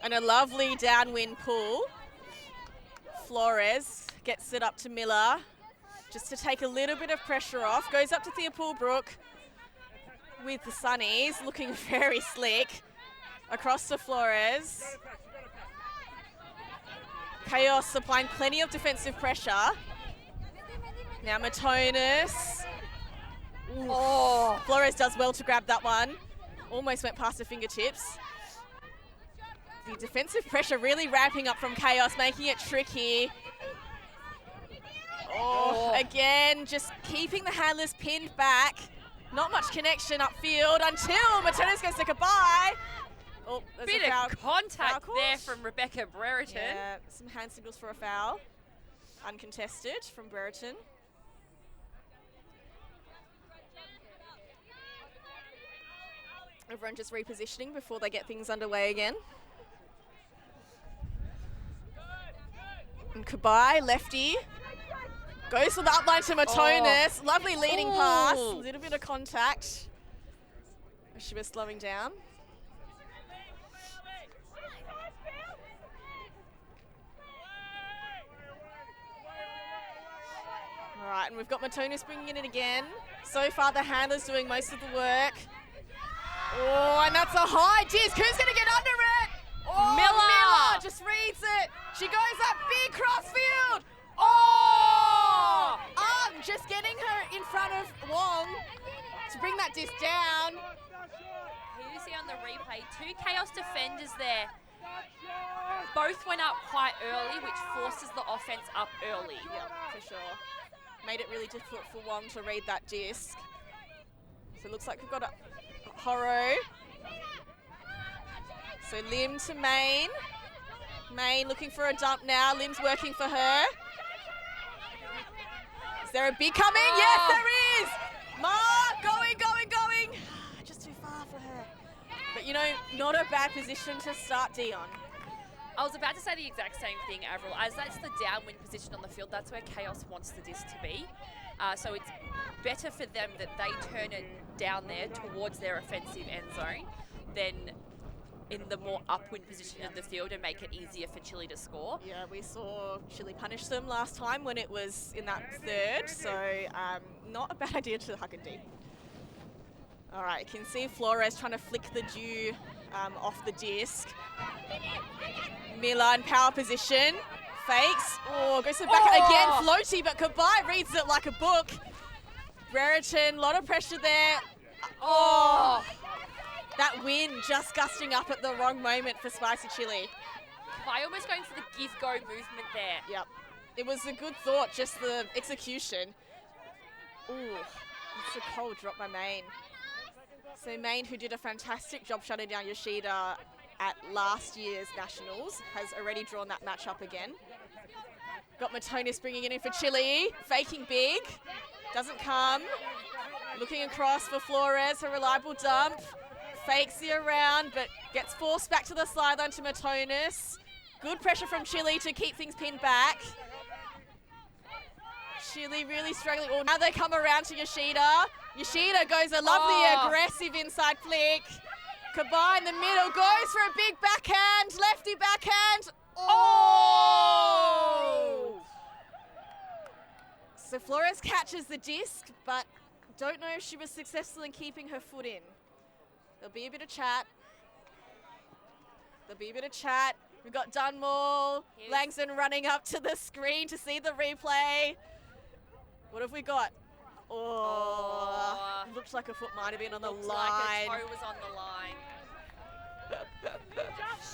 And a lovely downwind pull. Flores gets it up to Miller just to take a little bit of pressure off. Goes up to Thea Poolbrook with the Sunnies, looking very slick. Across to Flores. Kaos applying plenty of defensive pressure. Now Matonis. Oh, Flores does well to grab that one. Almost went past her fingertips. The defensive pressure really ramping up from Kaos, making it tricky. Oh, again, just keeping the handlers pinned back. Not much connection upfield until Matonis goes to Kabai. Oh, there's Bit a foul, of contact foul there from Rebecca Brereton. Yeah, some hand signals for a foul. Uncontested from Brereton. Everyone just repositioning before they get things underway again. And Kabai, lefty, goes for the upline to Matonis. Lovely leading pass, a little bit of contact. She was slowing down. All right, and we've got Matonis bringing it in again. So far, the handler's doing most of the work. Oh, and that's a high disc. Who's going to get under it? Oh, Miller just reads it. She goes up, big crossfield. Oh! Just getting her in front of Wong to bring that disc down. Here you see on the replay, 2 Chaos defenders there. Both went up quite early, which forces the offense up early. Yeah, for sure. Made it really difficult for Wong to read that disc. So it looks like we've got a Horo. So Lim to Main. Main looking for a dump now. Lim's working for her. Is there a big coming? Oh. Yes, there is! Ma, going. Just too far for her. But you know, not a bad position to start Dion. I was about to say the exact same thing, Avril. As that's the downwind position on the field, that's where Chaos wants the disc to be. So it's better for them that they turn it down there towards their offensive end zone than in the more upwind position of the field and make it easier for Chile to score. Yeah, we saw Chile punish them last time when it was in that third, so not a bad idea to huck it deep. All right, you can see Flores trying to flick the dew off the disc. Miller in power position, fakes, goes to the back again, floaty, but Kabai reads it like a book. Brereton, a lot of pressure there. That wind just gusting up at the wrong moment for Spicy Chili. Kabai almost going for the give-go movement there. Yep, it was a good thought, just the execution. Ooh, it's a cold drop by Main. So Main, who did a fantastic job shutting down Yoshida at last year's Nationals, has already drawn that match up again. Got Matonis bringing it in for Chile, faking big, doesn't come. Looking across for Flores, a reliable dump. Fakes the around, but gets forced back to the sideline to Matonis. Good pressure from Chile to keep things pinned back. Chile really struggling. Now they come around to Yoshida. Yoshida goes a lovely aggressive inside flick. Kabai in the middle, goes for a big backhand, lefty backhand. So Flores catches the disc, but don't know if she was successful in keeping her foot in. There'll be a bit of chat. We've got Dunmore, Langson running up to the screen to see the replay. What have we got? Looks like a foot might have been on the line. Like a toe was on the line.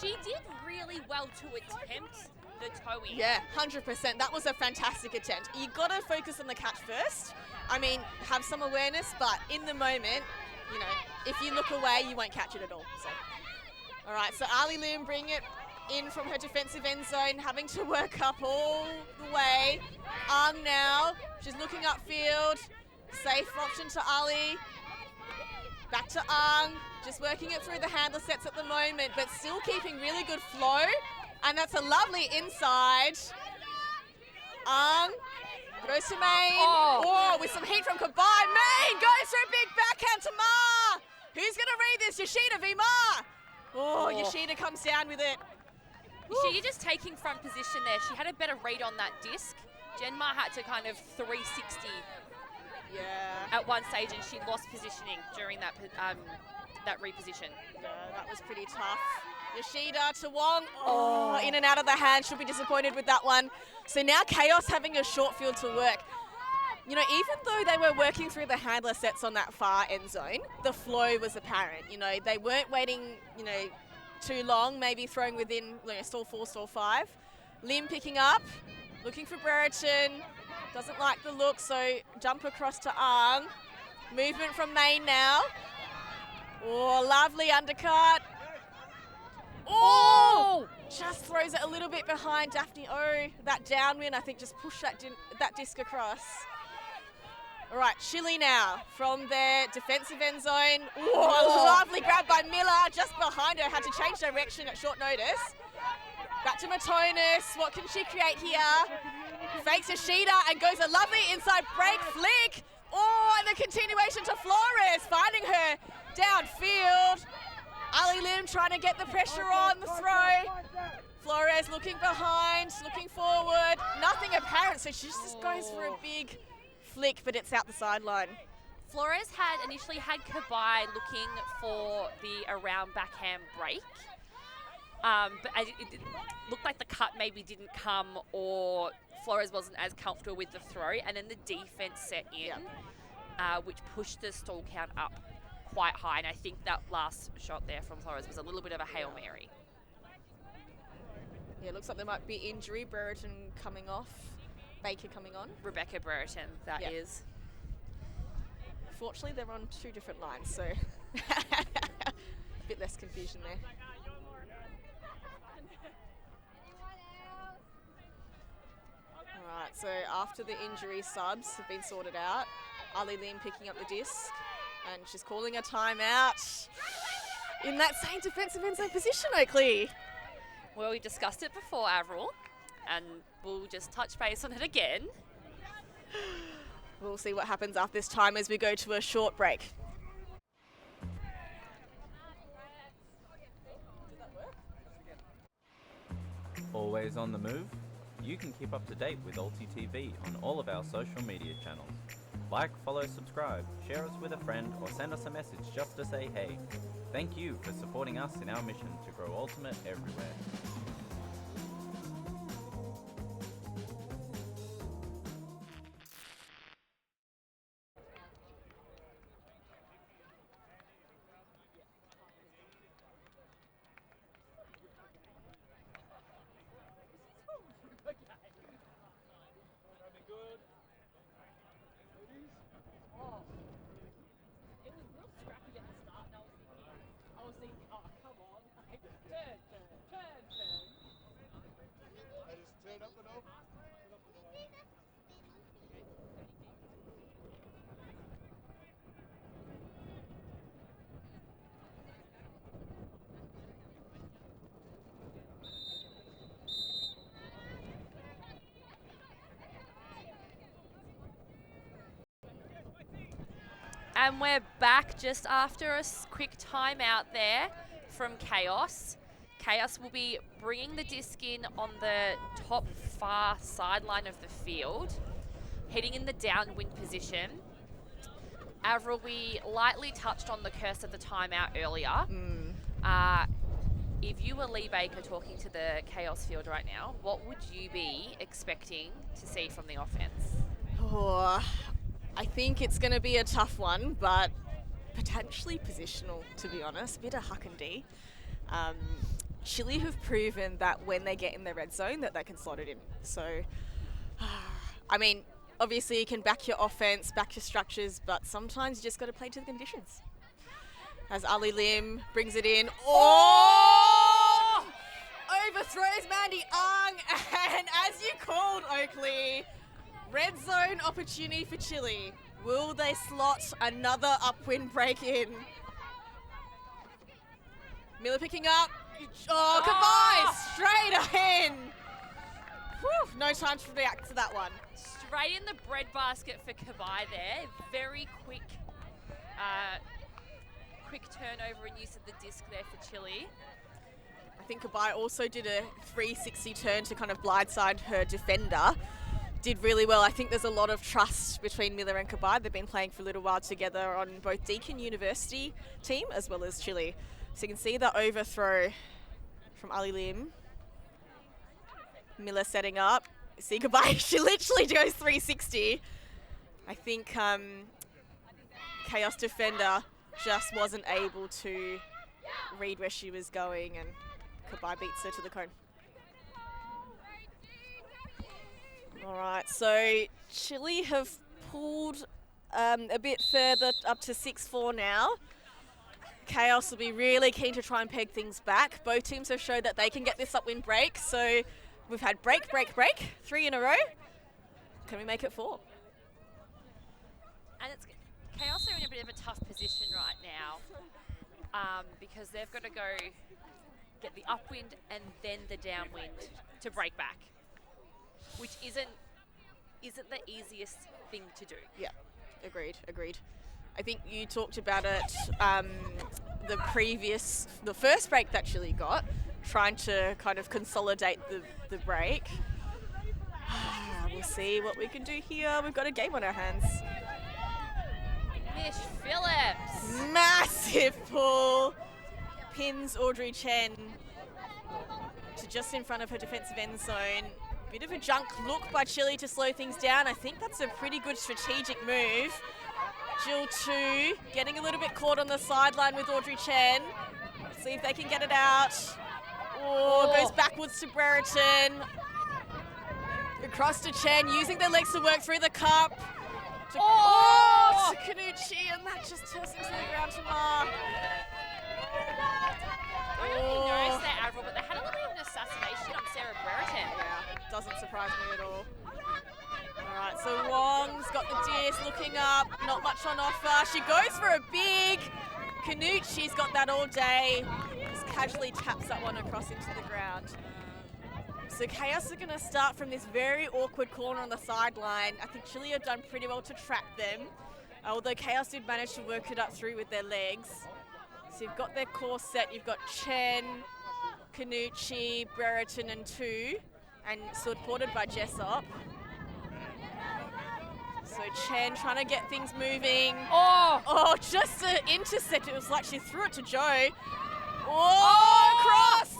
She did really well to attempt the toe-in. Yeah, 100%. That was a fantastic attempt. You got to focus on the catch first. I mean, have some awareness, but in the moment, you know, if you look away, you won't catch it at all. So, all right, so Ali Lim bring it in from her defensive end zone, having to work up all the way. Now, she's looking upfield. Safe option to Ali. Back to just working it through the handler sets at the moment, but still keeping really good flow. And that's a lovely inside. Goes to Main. With some heat from Kabai. Main goes for a big backhand to Ma. Who's going to read this? Yoshida v. Ma. Yoshida comes down with it. Yoshida just taking front position there. She had a better read on that disc. Genmar had to kind of 360 at one stage, and she lost positioning during that reposition. Yeah, that was pretty tough. Yoshida to Wong. In and out of the hand. She'll be disappointed with that one. So now Chaos having a short field to work. You know, even though they were working through the handler sets on that far end zone, the flow was apparent. You know, they weren't waiting, you know, too long, maybe throwing within, you know, stall 4, stall 5. Lim picking up, looking for Brereton. Doesn't like the look, so jump across to Ang. Movement from Main now. Oh, lovely undercut. Oh! Just throws it a little bit behind Daphne. Oh, that downwind, I think, just pushed that disc across. All right, Chile now from their defensive end zone. Oh, lovely grab by Miller, just behind her. Had to change direction at short notice. Back to Matonis. What can she create here? Fakes a Sheeta and goes a lovely inside break flick. Oh, and the continuation to Flores, finding her downfield. Ali Lim trying to get the pressure on the throw. Flores looking behind, looking forward. Nothing apparent, so she just goes for a big flick, but it's out the sideline. Flores had initially had Kabai looking for the around backhand break. But it looked like the cut maybe didn't come, or Flores wasn't as comfortable with the throw, and then the defense set in, which pushed the stall count up quite high. And I think that last shot there from Flores was a little bit of a Hail Mary. Yeah, looks like there might be injury. Brereton coming off, Baker coming on. Rebecca Brereton, that is. Fortunately, they're on two different lines, so a bit less confusion there. All right, so after the injury subs have been sorted out, Ali Lim picking up the disc, and she's calling a timeout in that same defensive end zone position, Oakley. Well, we discussed it before, Avril, and we'll just touch base on it again. We'll see what happens after this time as we go to a short break. Always on the move? You can keep up to date with Alti TV on all of our social media channels. Like, follow, subscribe, share us with a friend, or send us a message just to say hey. Thank you for supporting us in our mission to grow Ultimate everywhere. And we're back just after a quick timeout there from Kaos. Kaos will be bringing the disc in on the top far sideline of the field, heading in the downwind position. Avril, we lightly touched on the curse of the timeout earlier. If you were Lee Baker talking to the Kaos field right now, what would you be expecting to see from the offense? Oh, I think it's going to be a tough one, but potentially positional, to be honest. Bit of huck and D. Chile have proven that when they get in the red zone that they can slot it in. So, I mean, obviously you can back your offense, back your structures, but sometimes you just got to play to the conditions. As Ali Lim brings it in. Oh! Overthrows Mandy Ang, and as you called, Oakley, red zone opportunity for Chile. Will they slot another upwind break in? Miller picking up. Oh, goodbye! Straight in. Whew, no time to react to that one. Straight in the breadbasket for Kabai there. Very quick turnover and use of the disc there for Chile. I think Kabai also did a 360 turn to kind of blindside her defender. Did really well. I think there's a lot of trust between Miller and Kabai. They've been playing for a little while together on both Deakin University team as well as Chile. So you can see the overthrow from Ali Lim. Miller setting up. See Kabai, she literally goes 360. I think Kaos defender just wasn't able to read where she was going, and Kabai beats her to the cone. All right, so Chile have pulled a bit further up to 6-4 now. Kaos will be really keen to try and peg things back. Both teams have showed that they can get this upwind break. So we've had break, 3 in a row. Can we make it 4? And it's Kaos are in a bit of a tough position right now because they've got to go get the upwind and then the downwind to break back, which isn't the easiest thing to do. Yeah, agreed. I think you talked about it the first break that Chile got, trying to kind of consolidate the break. We'll see what we can do here. We've got a game on our hands. Mish Phillips. Massive pull. Pins Audrey Chen to just in front of her defensive end zone. Bit of a junk look by Chile to slow things down. I think that's a pretty good strategic move. Jill 2 getting a little bit caught on the sideline with Audrey Chen. See if they can get it out. Goes backwards to Brereton. Across to Chen, using their legs to work through the cup. To Kanuchi, and that just turns into the ground to Ma. I don't know if you noticed that, Avril, but they had a little bit of an assassination on Sarah Brereton. Yeah, doesn't surprise me at all. Alright, so Wong's got the disc, looking up, not much on offer. She goes for a big Kanuchi's got that all day. Just casually taps that one across into the ground. So Kaos are going to start from this very awkward corner on the sideline. I think Chile have done pretty well to trap them, although Kaos did manage to work it up through with their legs. So you've got their core set. You've got Chen, Kanuchi, Brereton and 2, and supported by Jessop. So Chen trying to get things moving. Just to intercept. It was like she threw it to Joe. Cross!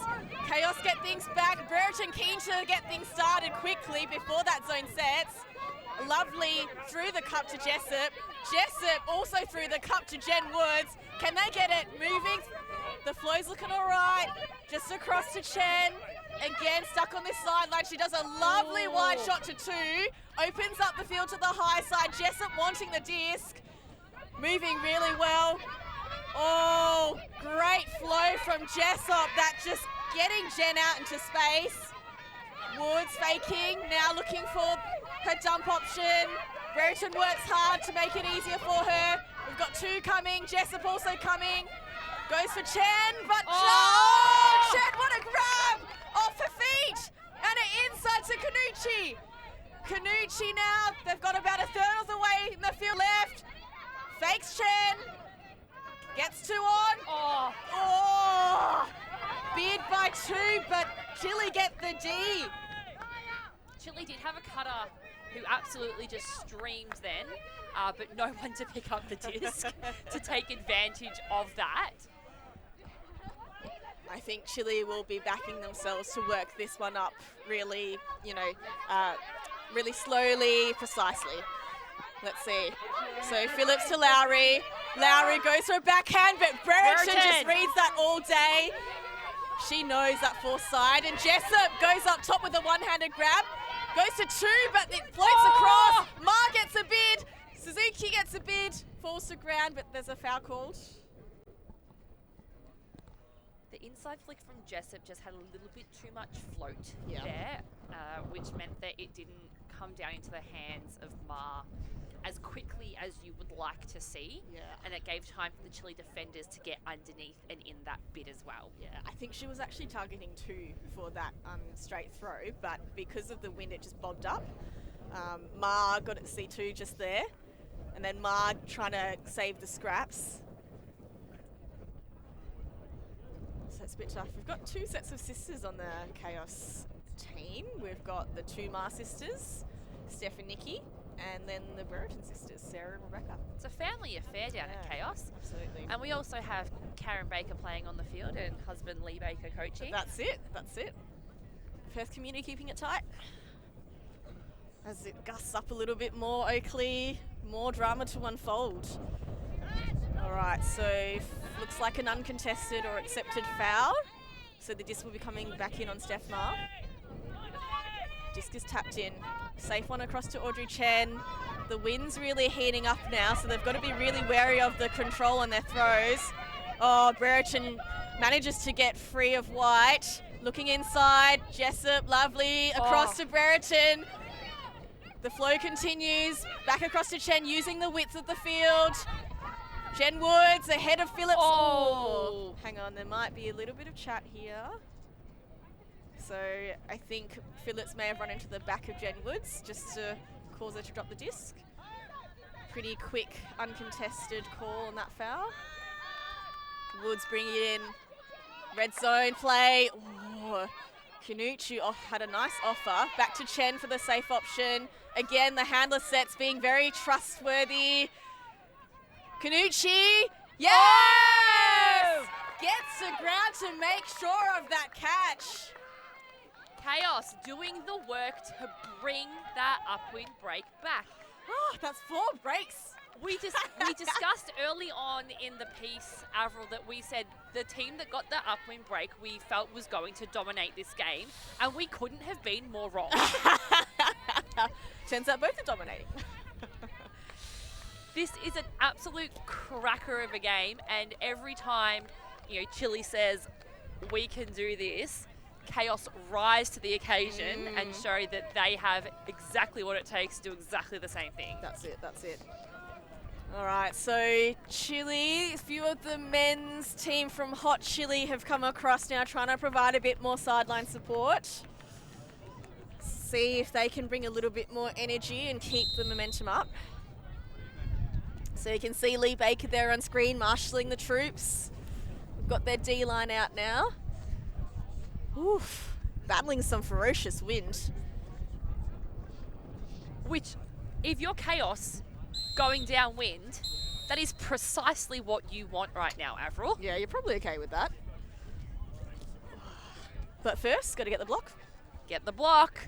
Kaos get things back. Brereton keen to get things started quickly before that zone sets. Lovely through the cup to Jessup. Jessup also through the cup to Jen Woods. Can they get it moving? The flow's looking all right. Just across to Chen. Again, stuck on this sideline. She does a lovely wide shot to 2. Opens up the field to the high side. Jessup wanting the disc. Moving really well. Great flow from Jessop. That just getting Jen out into space. Woods faking, now looking for her dump option. Brereton works hard to make it easier for her. We've got 2 coming, Jessop also coming. Goes for Chen, but Chen, what a grab! Off her feet! And an inside to Kanuchi. Kanuchi now, they've got about a third of the way in the field left. Fakes Chen. Gets 2 on. Bid by 2, but Chile get the D. Chile did have a cutter who absolutely just streamed then, but no one to pick up the disc to take advantage of that. I think Chile will be backing themselves to work this one up really, really slowly, precisely. Let's see. So Phillips to Lowry. Lowry goes for a backhand, but Brereton just reads that all day. She knows that foresight, and Jessop goes up top with a one-handed grab. Goes to 2, but it floats across. Ma gets a bid. Suzuki gets a bid. Falls to ground, but there's a foul called. The inside flick from Jessop just had a little bit too much float there, which meant that it didn't come down into the hands of Ma as quickly as you would like to see, and it gave time for the Chile defenders to get underneath and in that bit as well. Yeah, I think she was actually targeting 2 for that straight throw, but because of the wind it just bobbed up. Ma got it C2 just there, and then Ma trying to save the scraps. So it's a bit tough. We've got 2 sets of sisters on the Kaos team. We've got the 2 Ma sisters, Steph and Nikki, and then the Brereton sisters, Sarah and Rebecca. It's a family affair down at Kaos. Absolutely. And we also have Karen Baker playing on the field and husband Lee Baker coaching. That's it. Perth community keeping it tight. As it gusts up a little bit more, Oakley, more drama to unfold. All right, so looks like an uncontested or accepted foul. So the disc will be coming back in on Steph Ma. Disc is tapped in. Safe one across to Audrey Chen. The wind's really heating up now, so they've got to be really wary of the control on their throws. Oh, Brereton manages to get free of White. Looking inside, Jessup, lovely, across to Brereton. The flow continues, back across to Chen, using the width of the field. Jen Woods ahead of Phillips. Oh, hang on, there might be a little bit of chat here. So I think Phillips may have run into the back of Jen Woods just to cause her to drop the disc. Pretty quick, uncontested call on that foul. Woods bringing it in. Red zone play. Oh, Kanuchi had a nice offer. Back to Chen for the safe option. Again, the handler sets being very trustworthy. Kanuchi, yes! Oh! Gets the ground to make sure of that catch. Kaos doing the work to bring that upwind break back. Oh, that's 4 breaks. We discussed early on in the piece, Avril, that we said the team that got the upwind break we felt was going to dominate this game, and we couldn't have been more wrong. Turns out both are dominating. This is an absolute cracker of a game, and every time, Chile says we can do this, Kaos rise to the occasion and show that they have exactly what it takes to do exactly the same thing. That's it. All right, so Chile, a few of the men's team from Hot Chile have come across now trying to provide a bit more sideline support. See if they can bring a little bit more energy and keep the momentum up. So you can see Lee Baker there on screen marshalling the troops. We've got their D-line out now. Oof, battling some ferocious wind. Which, if you're Kaos going downwind, that is precisely what you want right now, Avril. Yeah, you're probably okay with that. But first, got to get the block. Get the block.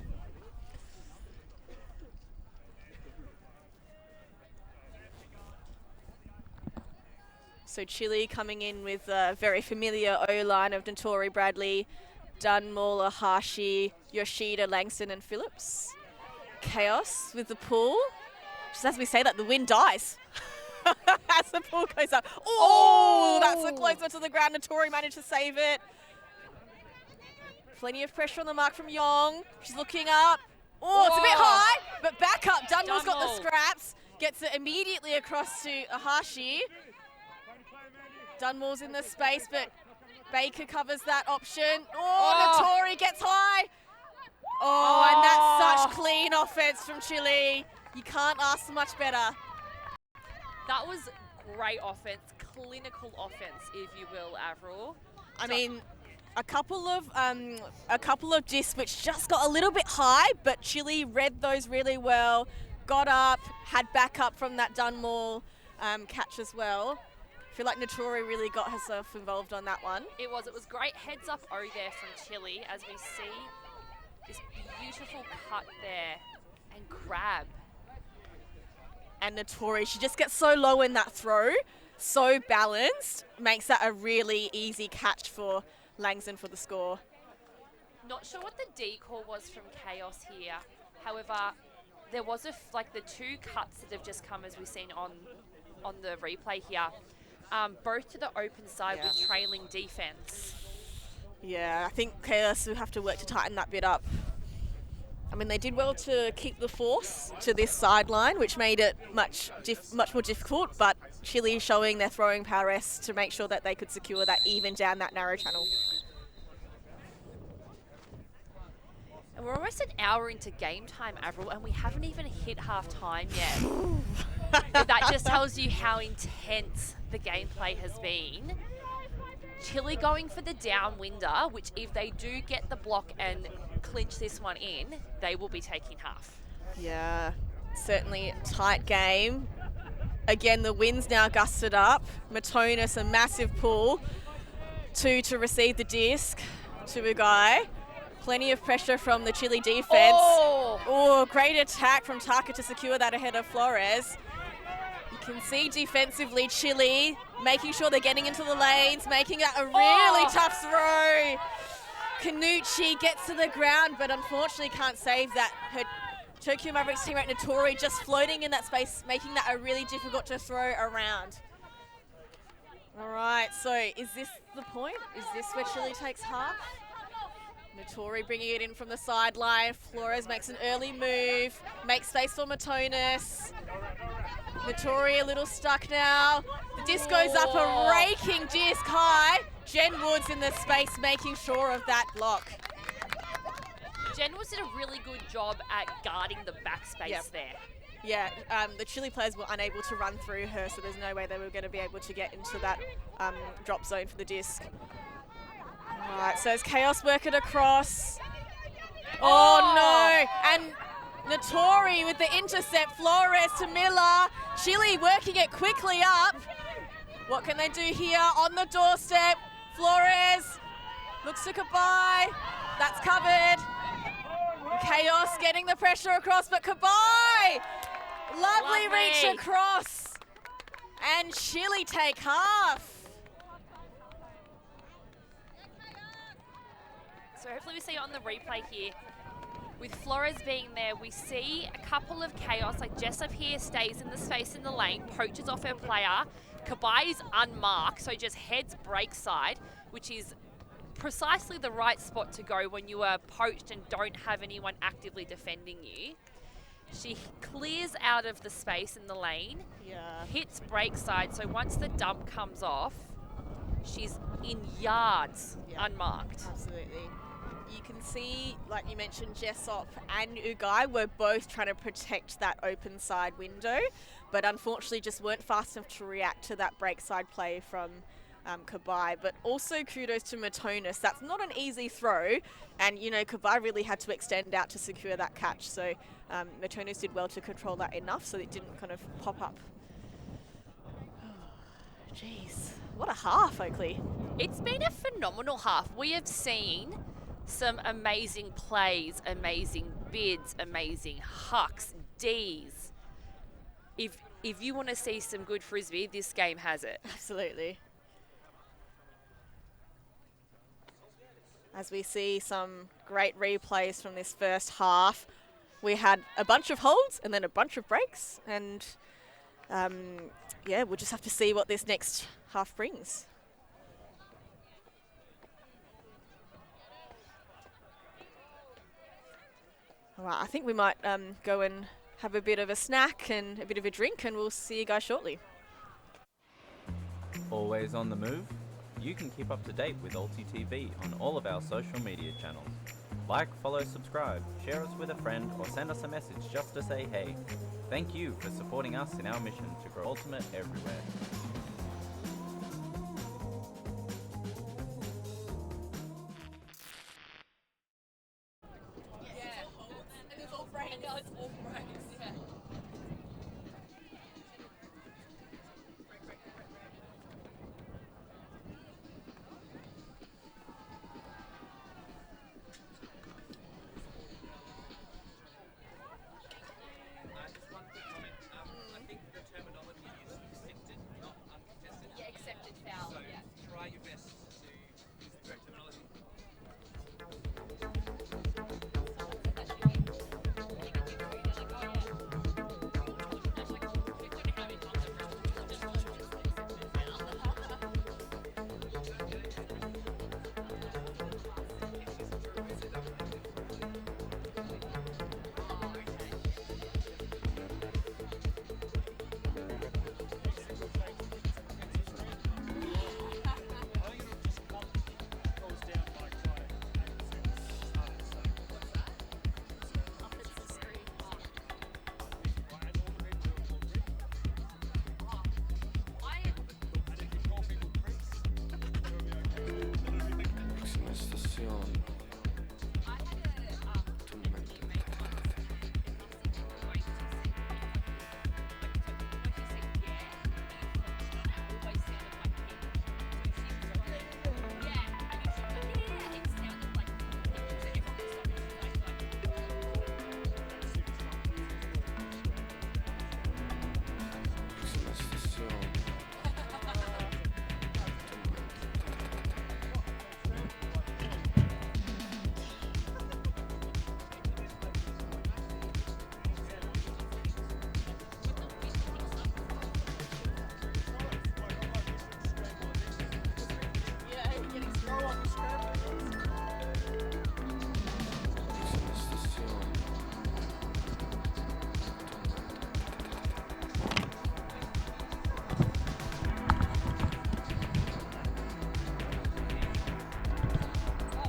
So Chile coming in with a very familiar O-line of Notori, Bradley, Dunmore, Hashi, Yoshida, Langston and Phillips. Kaos with the pull. Just as we say that, the wind dies. As the pull goes up. Oh, that's a closer to the ground. Notori managed to save it. Plenty of pressure on the mark from Yong. She's looking up. Oh, it's a bit high, but back up. Dunmore's got the scraps. Gets it immediately across to Ahashi. Dunmore's in the space, but Baker covers that option. Notori gets high. And that's such clean offense from Chile. You can't ask for much better. That was great offense, clinical offense, if you will, Avril. I mean, a couple of discs which just got a little bit high, but Chile read those really well. Got up, had backup from that Dunmore catch as well. I feel like Notori really got herself involved on that one. It was great heads up O there from Chile as we see this beautiful cut there and grab. And Notori, she just gets so low in that throw, so balanced, makes that a really easy catch for Langston for the score. Not sure what the D call was from Kaos here. However, there was the 2 cuts that have just come as we've seen on the replay here. Both to the open side with trailing defense. Yeah, I think Kaos will have to work to tighten that bit up. I mean, they did well to keep the force to this sideline, which made it much more difficult, but Chile showing their throwing prowess to make sure that they could secure that even down that narrow channel. And we're almost an hour into game time, Avril, and we haven't even hit half time yet. That just tells you how intense the gameplay has been. Chile going for the downwinder, which if they do get the block and clinch this one in, they will be taking half. Yeah, certainly a tight game. Again, the wind's now gusted up. Matonis, a massive pull. 2 to receive the disc to a guy. Plenty of pressure from the Chile defense. Great attack from Taka to secure that ahead of Flores. You can see defensively Chile making sure they're getting into the lanes, making that a really tough throw. Kanuchi gets to the ground, but unfortunately can't save that. Her Tokyo Mavericks teammate Notori just floating in that space, making that a really difficult to throw around. All right, so is this the point? Is this where Chile takes half? Notori bringing it in from the sideline. Flores makes an early move, makes space for Matonis. Notori a little stuck now. The disc goes up, a raking disc high. Jen Woods in the space making sure of that block. Jen Woods did a really good job at guarding the backspace there. Yeah, the Chile players were unable to run through her, so there's no way they were going to be able to get into that drop zone for the disc. All right, so as Kaos work it across. Oh no! And Notori with the intercept, Flores to Miller. Chile working it quickly up. What can they do here on the doorstep? Flores looks to Kabai. That's covered. Kaos getting the pressure across, but Kabai! Lovely reach across. And Chile take half. So hopefully we see it on the replay here. With Flores being there, we see a couple of Kaos, like Jessup here stays in the space in the lane, poaches off her player. Kabai is unmarked, so just heads break side, which is precisely the right spot to go when you are poached and don't have anyone actively defending you. She clears out of the space in the lane, hits break side, so once the dump comes off, she's in yards, unmarked. Absolutely. You can see, like you mentioned, Jessup and Ugai were both trying to protect that open side window, but unfortunately just weren't fast enough to react to that break side play from Kabai. But also kudos to Matonis. That's not an easy throw, and you know Kabai really had to extend out to secure that catch. So Matonis did well to control that enough so it didn't kind of pop up. Jeez, what a half, Oakley. It's been a phenomenal half. We have seen some amazing plays, amazing bids, amazing hucks, Ds. If you want to see some good frisbee, this game has it. Absolutely. As we see some great replays from this first half, we had a bunch of holds and then a bunch of breaks, and yeah, we'll just have to see what this next half brings. All right, I think we might go and have a bit of a snack and a bit of a drink, and we'll see you guys shortly. Always on the move? You can keep up to date with Alti TV on all of our social media channels. Like, follow, subscribe, share us with a friend, or send us a message just to say hey. Thank you for supporting us in our mission to grow Ultimate everywhere.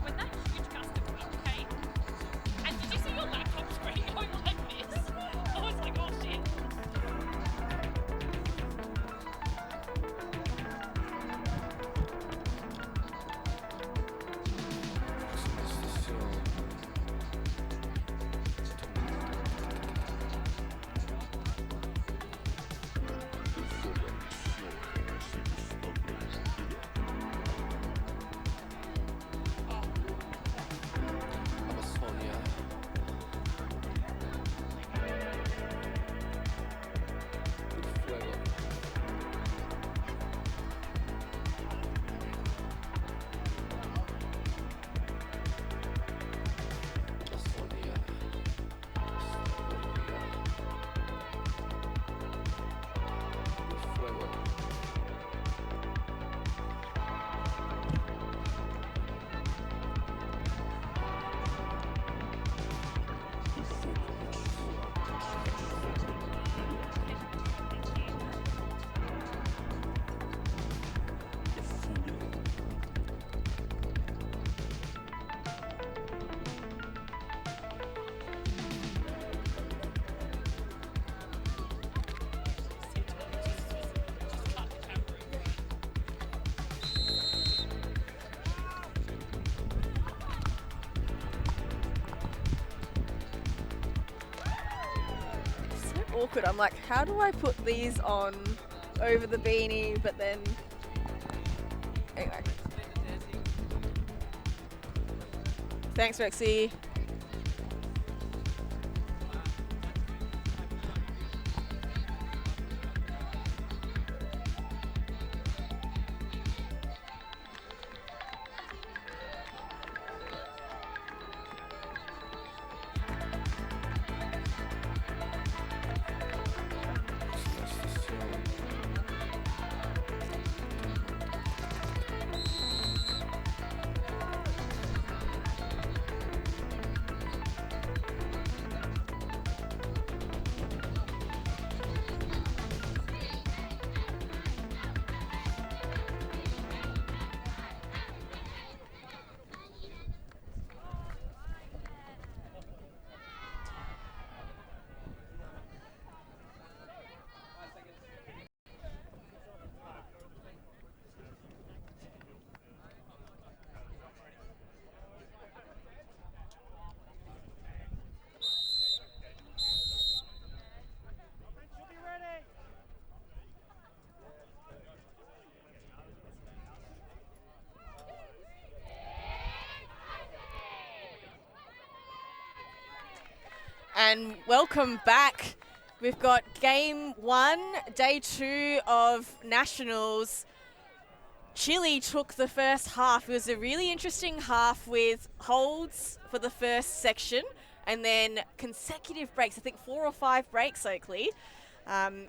When that huge gust of wind came, and did you see your laptop screen going like this? I was like, oh shit. Awkward. I'm like, how do I put these on over the beanie, but then anyway. Thanks, Rexy. And welcome back. We've got game 1, day 2 of Nationals. Chile took the first half. It was a really interesting half with holds for the first section and then consecutive breaks. I think 4 or 5 breaks, Oakley,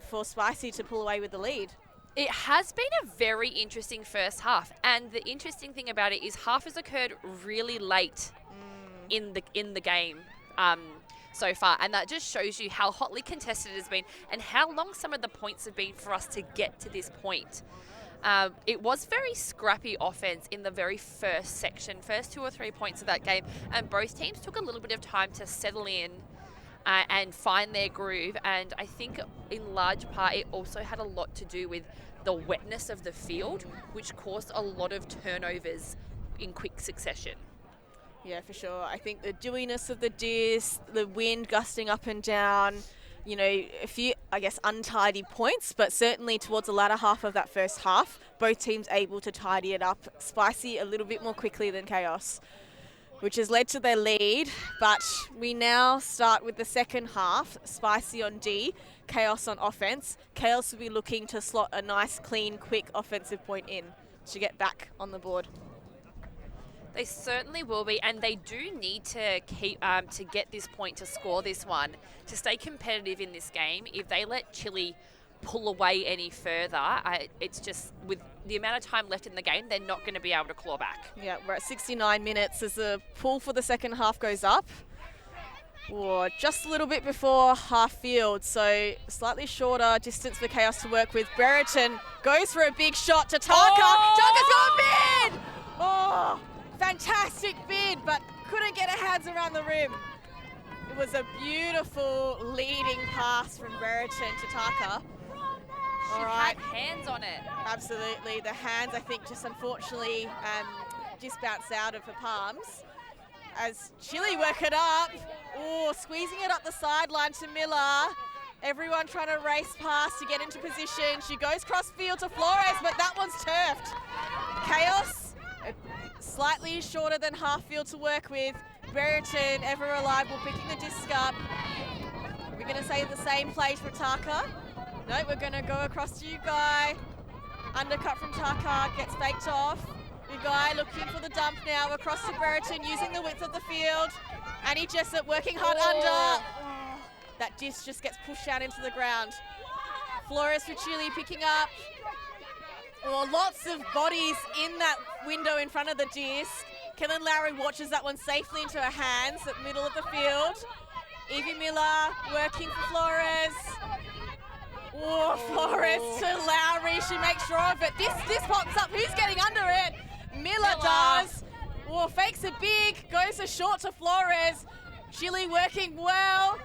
for Spicy to pull away with the lead. It has been a very interesting first half, and the interesting thing about it is half has occurred really late in the game so far, and that just shows you how hotly contested it has been and how long some of the points have been for us to get to this point. It was very scrappy offense in the very first section, first 2 or 3 points of that game, and both teams took a little bit of time to settle in and find their groove, and I think in large part it also had a lot to do with the wetness of the field, which caused a lot of turnovers in quick succession. Yeah, for sure. I think the dewiness of the disc, the wind gusting up and down, you know, a few, I guess, untidy points, but certainly towards the latter half of that first half, both teams able to tidy it up. Spicy a little bit more quickly than Kaos, which has led to their lead. But we now start with the second half. Spicy on D, Kaos on offense. Kaos will be looking to slot a nice, clean, quick offensive point in to get back on the board. They certainly will be, and they do need to keep to get this point, to score this one, to stay competitive in this game. If they let Chile pull away any further, it's just with the amount of time left in the game, they're not going to be able to claw back. Yeah, we're at 69 minutes as the pool for the second half goes up. Or just a little bit before half field, so slightly shorter distance for Kaos to work with. Brereton goes for a big shot to Taka. Taka's got a bid! Oh, fantastic bid, but couldn't get her hands around the rim. It was a beautiful leading pass from Brereton to Taka. She had hands on it. Absolutely. The hands, I think, just unfortunately just bounced out of her palms. As Chile work it up. Oh, squeezing it up the sideline to Miller. Everyone trying to race past to get into position. She goes cross field to Flores, but that one's turfed. Kaos, slightly shorter than half field to work with. Brereton, ever reliable, picking the disc up. We're going to say the same play for Taka. No, we're going to go across to Ugai. Undercut from Taka, gets faked off. Ugai looking for the dump now, across to Brereton, using the width of the field. Annie Jessup working hard under. That disc just gets pushed out into the ground. Flores for Chile picking up. Oh, lots of bodies in that window in front of the disc. Kellen Lowry watches that one safely into her hands at the middle of the field. Evie Miller working for Flores. Oh, Flores to Lowry. She makes sure of it. This pops up. Who's getting under it? Miller does. Oh, fakes a big. Goes a short to Flores. Chile working well.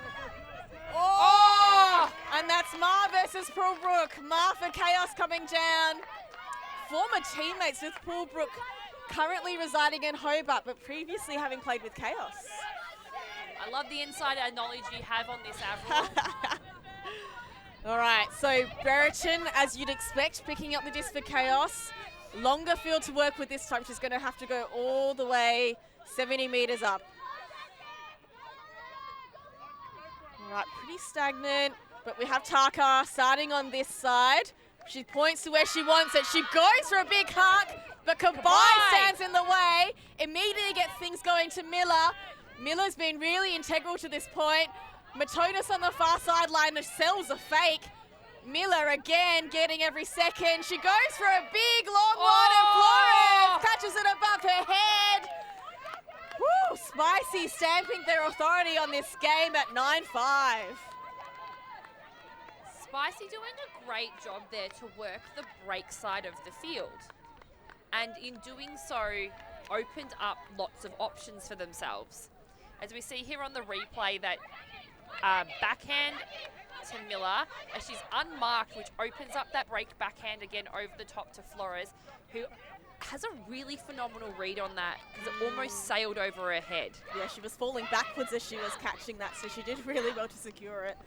Oh! And that's Mar versus Poolbrook. Mar for Kaos coming down. Former teammates with Poolbrook, currently residing in Hobart, but previously having played with Kaos. I love the insider knowledge you have on this, Avril. All right, so Brereton, as you'd expect, picking up the disc for Kaos. Longer field to work with this time. She's going to have to go all the way 70 metres up. All right, pretty stagnant, but we have Taka starting on this side. She points to where she wants it. She goes for a big hug, but Kabai stands in the way. Immediately gets things going to Miller. Miller's been really integral to this point. Matonis on the far sideline sells a fake. Miller again getting every second. She goes for a big long one and Flores catches it above her head. Woo, Spicy stamping their authority on this game at 9-5. Spicy doing a great job there to work the break side of the field. And in doing so, opened up lots of options for themselves. As we see here on the replay, that backhand to Miller as she's unmarked, which opens up that break backhand again over the top to Flores, who has a really phenomenal read on that because it almost sailed over her head. Yeah, she was falling backwards as she was catching that, so she did really well to secure it.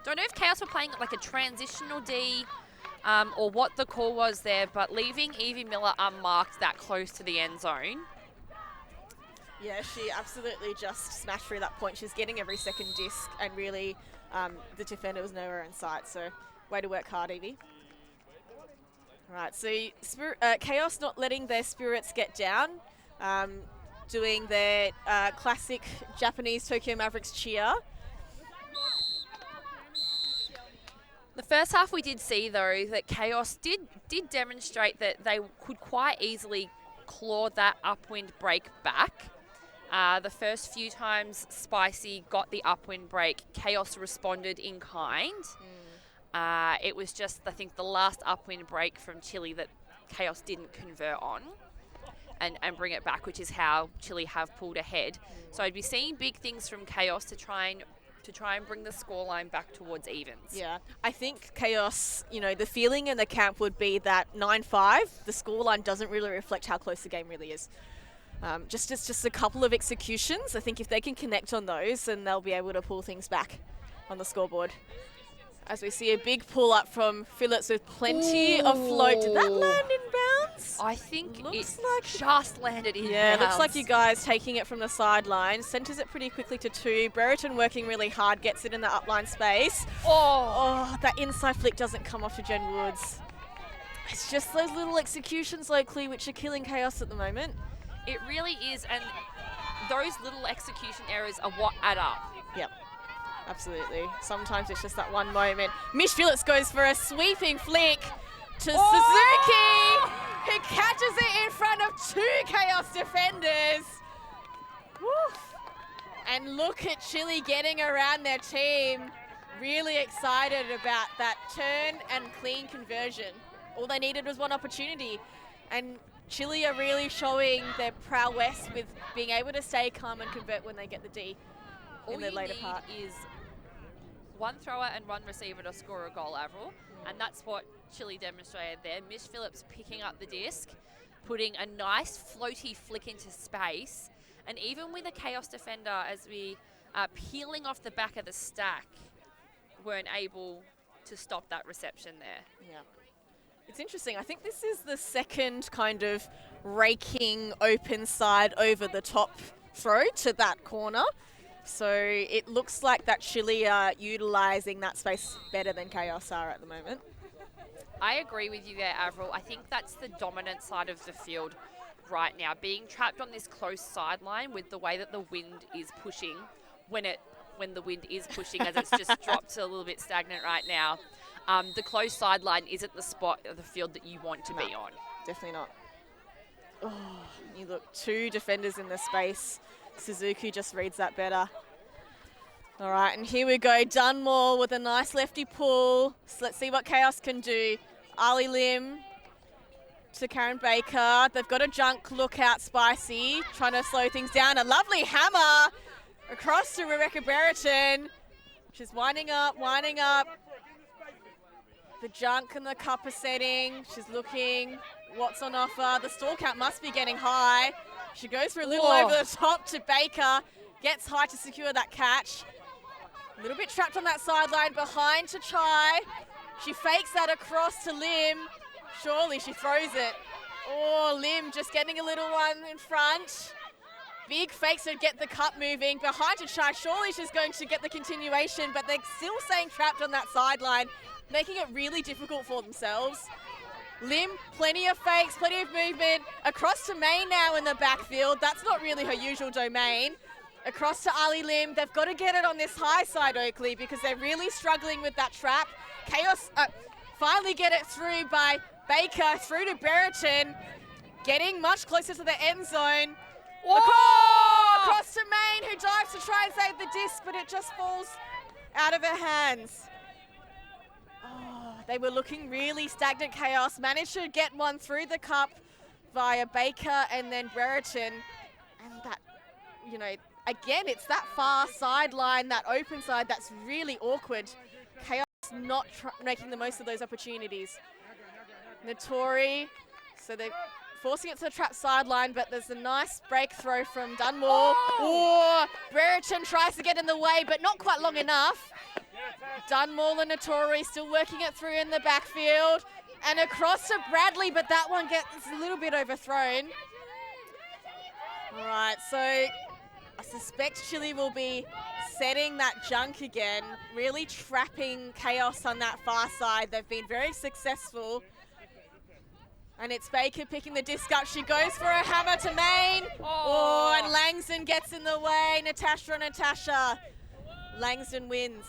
Don't know if Kaos were playing like a transitional D or what the call was there, but leaving Evie Miller unmarked that close to the end zone. Yeah, she absolutely just smashed through that point. She's getting every second disc, and really the defender was nowhere in sight. So way to work hard, Evie. All right, so Kaos not letting their spirits get down, doing their classic Japanese Tokyo Mavericks cheer. The first half we did see, though, that Kaos did demonstrate that they could quite easily claw that upwind break back. The first few times Spicy got the upwind break, Kaos responded in kind. It was just, I think, the last upwind break from Chile that Kaos didn't convert on and bring it back, which is how Chile have pulled ahead. So I'd be seeing big things from Kaos to try and bring the scoreline back towards evens. Yeah, I think Kaos, the feeling in the camp would be that 9-5, the scoreline doesn't really reflect how close the game really is. Just a couple of executions. I think if they can connect on those, then they'll be able to pull things back on the scoreboard. As we see a big pull up from Phillips with plenty of float. Did that land in bounds? I think looks it like just landed in bounds. Yeah, looks like you guys taking it from the sideline. Centres it pretty quickly to 2. Brereton working really hard, gets it in the upline space. Oh, that inside flick doesn't come off to Jen Woods. It's just those little executions locally which are killing Kaos at the moment. It really is, and those little execution errors are what add up. Yep. Absolutely. Sometimes it's just that one moment. Mish Phillips goes for a sweeping flick to Suzuki, who catches it in front of 2 Chaos defenders. Woof. And look at Chile getting around their team. Really excited about that turn and clean conversion. All they needed was one opportunity. And Chile are really showing their prowess with being able to stay calm and convert when they get the D in the later part. All you need is one thrower and one receiver to score a goal, Avril. And that's what Chile demonstrated there. Mish Phillips picking up the disc, putting a nice floaty flick into space. And even with a Chaos defender, as we are peeling off the back of the stack, weren't able to stop that reception there. Yeah. It's interesting. I think this is the second kind of raking open side over the top throw to that corner. So it looks like that Chile are utilising that space better than Chaos are at the moment. I agree with you there, Avril. I think that's the dominant side of the field right now. Being trapped on this close sideline with the way that the wind is pushing, when the wind is pushing, as it's just dropped a little bit stagnant right now. The close sideline isn't the spot of the field that you want to be on. Definitely not. Oh, you look, 2 defenders in the space. Suzuki just reads that better. All right, and here we go. Dunmore with a nice lefty pull. So let's see what Chaos can do. Ali Lim to Karen Baker. They've got a junk lookout, Spicy, trying to slow things down. A lovely hammer across to Rebecca Brereton. She's winding up. The junk and the cup are setting. She's looking what's on offer. The stall count must be getting high. She goes for a little over the top to Baker. Gets high to secure that catch. A little bit trapped on that sideline, behind to Chai. She fakes that across to Lim. Surely she throws it. Oh, Lim just getting a little one in front. Big fakes to get the cup moving. Behind to Chai. Surely she's going to get the continuation, but they're still staying trapped on that sideline, making it really difficult for themselves. Lim, plenty of fakes, plenty of movement. Across to May now in the backfield. That's not really her usual domain. Across to Ali Lim. They've got to get it on this high side, Oakley, because they're really struggling with that trap. Chaos finally get it through by Baker, through to Brereton. Getting much closer to the end zone. Across to Main, who dives to try and save the disc, but it just falls out of her hands. They were looking really stagnant, Chaos. Managed to get one through the cup via Baker and then Brereton. And that, you know, again, it's that far sideline, that open side, that's really awkward. Chaos not making the most of those opportunities. Notori, so they're forcing it to the trap sideline, but there's a nice break throw from Dunmore. Brereton tries to get in the way, but not quite long enough. Dunmore and Notori still working it through in the backfield. And across to Bradley, but that one gets a little bit overthrown. All right, so I suspect Chile will be setting that junk again, really trapping Chaos on that far side. They've been very successful. And it's Baker picking the disc up. She goes for a hammer to Main. And Langston gets in the way. Natasha. Langston wins.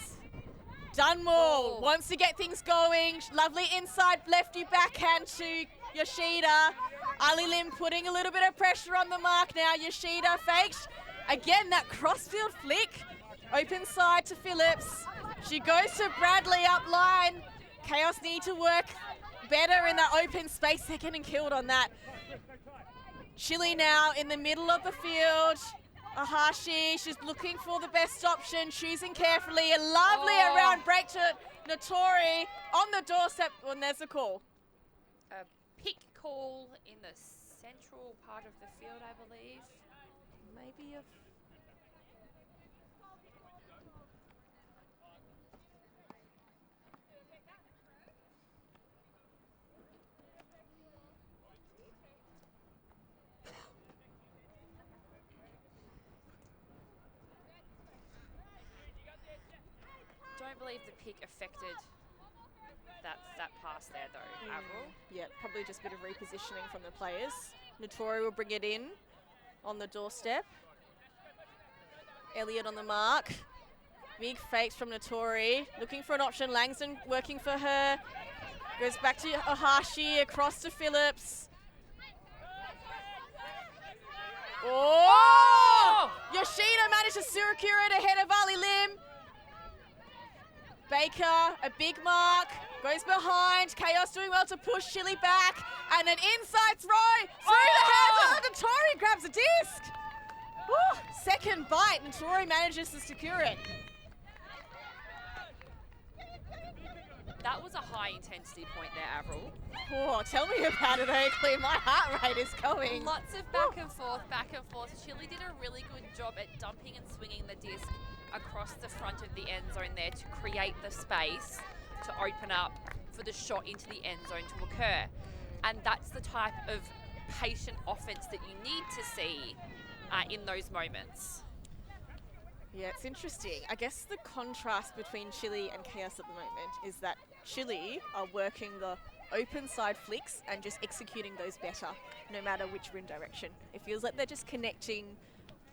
Dunmore wants to get things going. Lovely inside lefty backhand to Yoshida. Ali Lim putting a little bit of pressure on the mark now. Yoshida fakes. Again, that crossfield flick. Open side to Phillips. She goes to Bradley up line. Chaos need to work better in that open space. They're getting killed on that. Chile now in the middle of the field. Ahashi, she's looking for the best option, choosing carefully. A lovely around break to Notori on the doorstep. And there's a call. A pick call in the central part of the field, I believe. Maybe a... I don't believe the pick affected that pass there though, Avril. Yeah, probably just a bit of repositioning from the players. Notori will bring it in on the doorstep. Elliott on the mark. Big fakes from Notori. Looking for an option. Langston working for her. Goes back to Ohashi, across to Phillips. Oh! Yoshino managed to Surakura it ahead of Ali Lim. Baker, a big mark, goes behind. Kaos doing well to push Chile back. And an inside throw through the hands of Notori, grabs a disc. Woo, second bite, Notori manages to secure it. That was a high intensity point there, Avril. Oh, tell me about it, Oakley. My heart rate is going. Lots of back and forth, back and forth. Chile did a really good job at dumping and swinging the disc across the front of the end zone there to create the space to open up for the shot into the end zone to occur. And that's the type of patient offense that you need to see in those moments. Yeah, it's interesting. I guess the contrast between Chile and Kaos at the moment is that Chile are working the open side flicks and just executing those better, no matter which rim direction. It feels like they're just connecting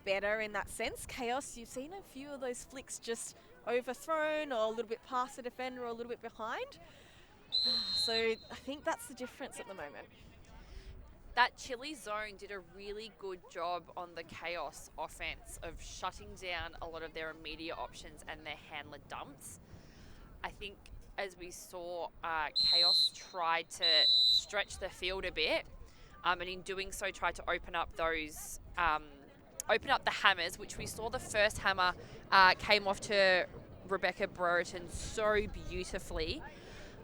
better in that sense. Kaos, you've seen a few of those flicks just overthrown or a little bit past the defender or a little bit behind. So I think that's the difference at the moment. That Chile zone did a really good job on the Kaos offense of shutting down a lot of their immediate options and their handler dumps. I think as we saw, Kaos tried to stretch the field a bit, and in doing so tried to open up those, open up the hammers, which we saw the first hammer came off to Rebecca Brereton so beautifully.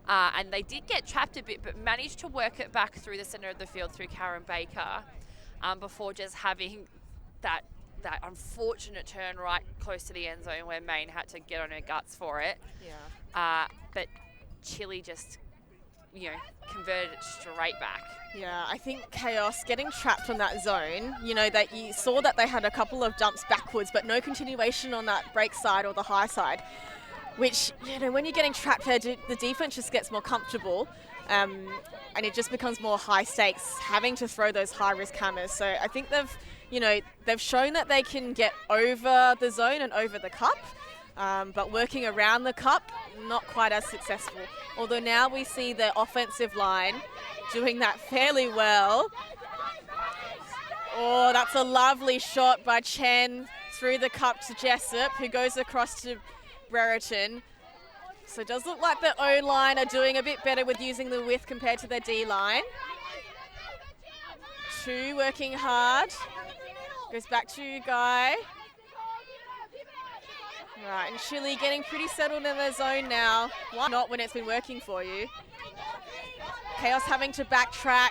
And they did get trapped a bit, but managed to work it back through the centre of the field through Karen Baker before just having that unfortunate turn right close to the end zone where Maine had to get on her guts for it. Yeah. But Chile just, converted it straight back. Yeah, I think Kaos getting trapped on that zone, that you saw that they had a couple of dumps backwards, but no continuation on that break side or the high side. Which, when you're getting trapped there, the defense just gets more comfortable and it just becomes more high stakes, having to throw those high risk hammers. So I think they've shown that they can get over the zone and over the cup, but working around the cup, not quite as successful. Although now we see the offensive line doing that fairly well. Oh, that's a lovely shot by Chen through the cup to Jessup, who goes across to Brereton. So it does look like the O-line are doing a bit better with using the width compared to their D-line. Two working hard. Goes back to Guy. Right, and Chile getting pretty settled in their zone now. Why not when it's been working for you? Kaos having to backtrack.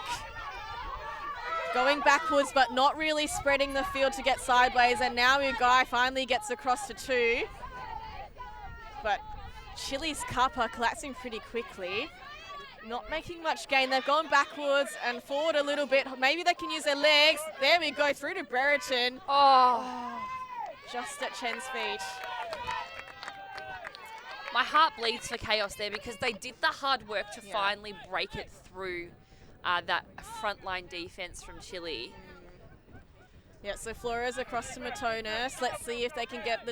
Going backwards, but not really spreading the field to get sideways. And now Guy finally gets across to two. But Chile's cup are collapsing pretty quickly. Not making much gain. They've gone backwards and forward a little bit. Maybe they can use their legs. There we go, through to Brereton. Oh, just at Chen's feet. My heart bleeds for Kaos there because they did the hard work to finally break it through that frontline defense from Chile. Yeah, so Flores across to Matonis. Let's see if they can get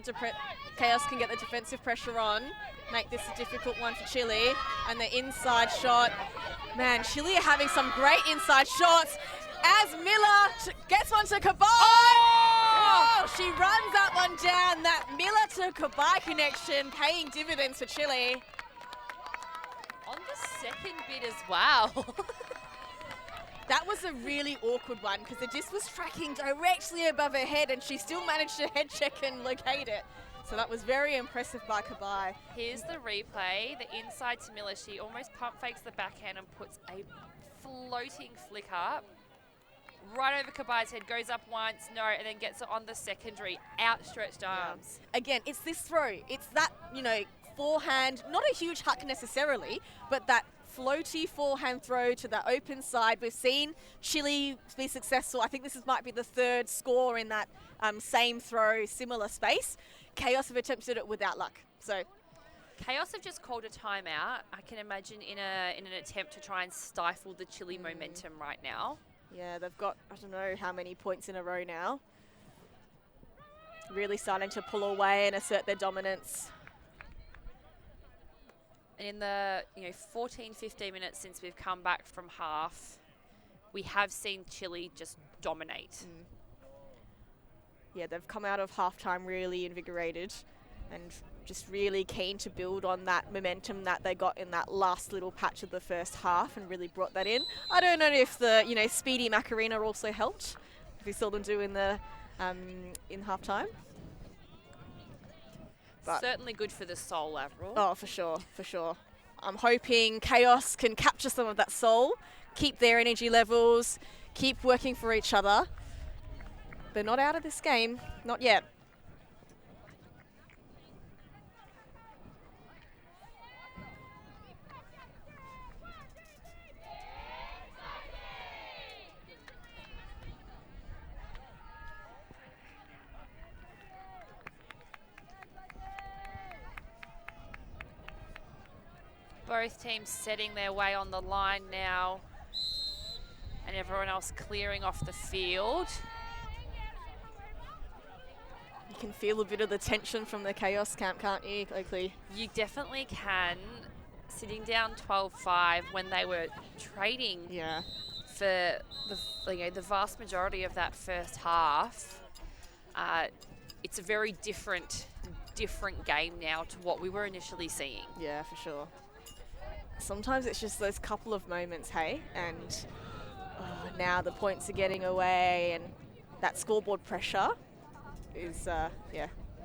Kaos can get the defensive pressure on. Make this a difficult one for Chile. And the inside shot. Man, Chile are having some great inside shots. As Miller gets one to Kabai. Oh, she runs that one down. That Miller to Kabai connection paying dividends for Chile. On the second bit as well. That was a really awkward one because the disc was tracking directly above her head and she still managed to head check and locate it. So that was very impressive by Kabai. Here's the replay. The inside to Miller. She almost pump fakes the backhand and puts a floating flick up. Right over Kabai's head, goes up once, no, and then gets it on the secondary. Outstretched arms. Yeah. Again, it's this throw. It's that, forehand, not a huge huck necessarily, but that floaty forehand throw to the open side. We've seen Chile be successful. I think this might be the third score in that same throw, similar space. Kaos have attempted it without luck. So Kaos have just called a timeout. I can imagine in an attempt to try and stifle the Chile momentum right now. Yeah, they've got, I don't know how many points in a row now. really starting to pull away and assert their dominance. And in the 14, 15 minutes since we've come back from half, we have seen Chile just dominate. Yeah, they've come out of halftime really invigorated and just really keen to build on that momentum that they got in that last little patch of the first half and really brought that in. I don't know if the speedy Macarena also helped, if we saw them do in the in halftime. But certainly good for the soul, Avril. Oh, for sure, for sure. I'm hoping Kaos can capture some of that soul, keep their energy levels, keep working for each other. They're not out of this game, not yet. Both teams setting their way on the line now, and everyone else clearing off the field. You can feel a bit of the tension from the Kaos camp, can't you, Oakley? You definitely can. Sitting down 12-5 when they were trading for the vast majority of that first half, it's a very different game now to what we were initially seeing. Yeah, for sure. Sometimes it's just those couple of moments, hey? And now the points are getting away and that scoreboard pressure is,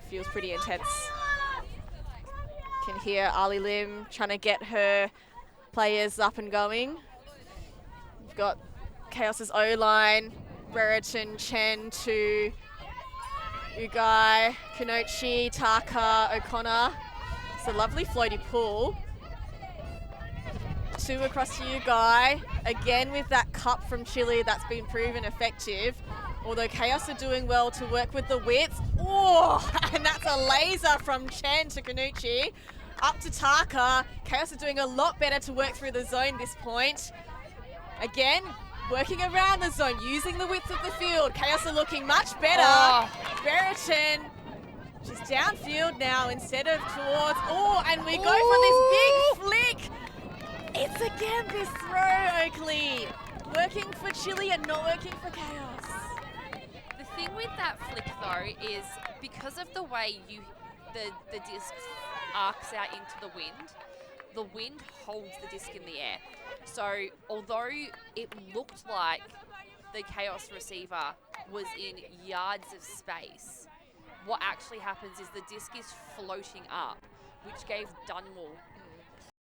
feels pretty intense. Can hear Ali Lim trying to get her players up and going. We've got Kaos's O-line, Brereton, Chen, to Ugai, Kunochi, Taka, O'Connor. It's a lovely floaty pool. 2 across to Ugai. Again with that cup from Chile that's been proven effective. Although Kaos are doing well to work with the width. Oh, and that's a laser from Chen to Kunuchi. Up to Taka. Kaos are doing a lot better to work through the zone this point. Again, working around the zone, using the width of the field. Kaos are looking much better. Brereton, she's downfield now instead of towards. Oh, and we go for this big flick. It's again this throw, Oakley. Working for Chile and not working for Kaos. The thing with that flick though is because of the way the disc arcs out into the wind holds the disc in the air. So although it looked like the Kaos receiver was in yards of space, what actually happens is the disc is floating up, which gave Dunmore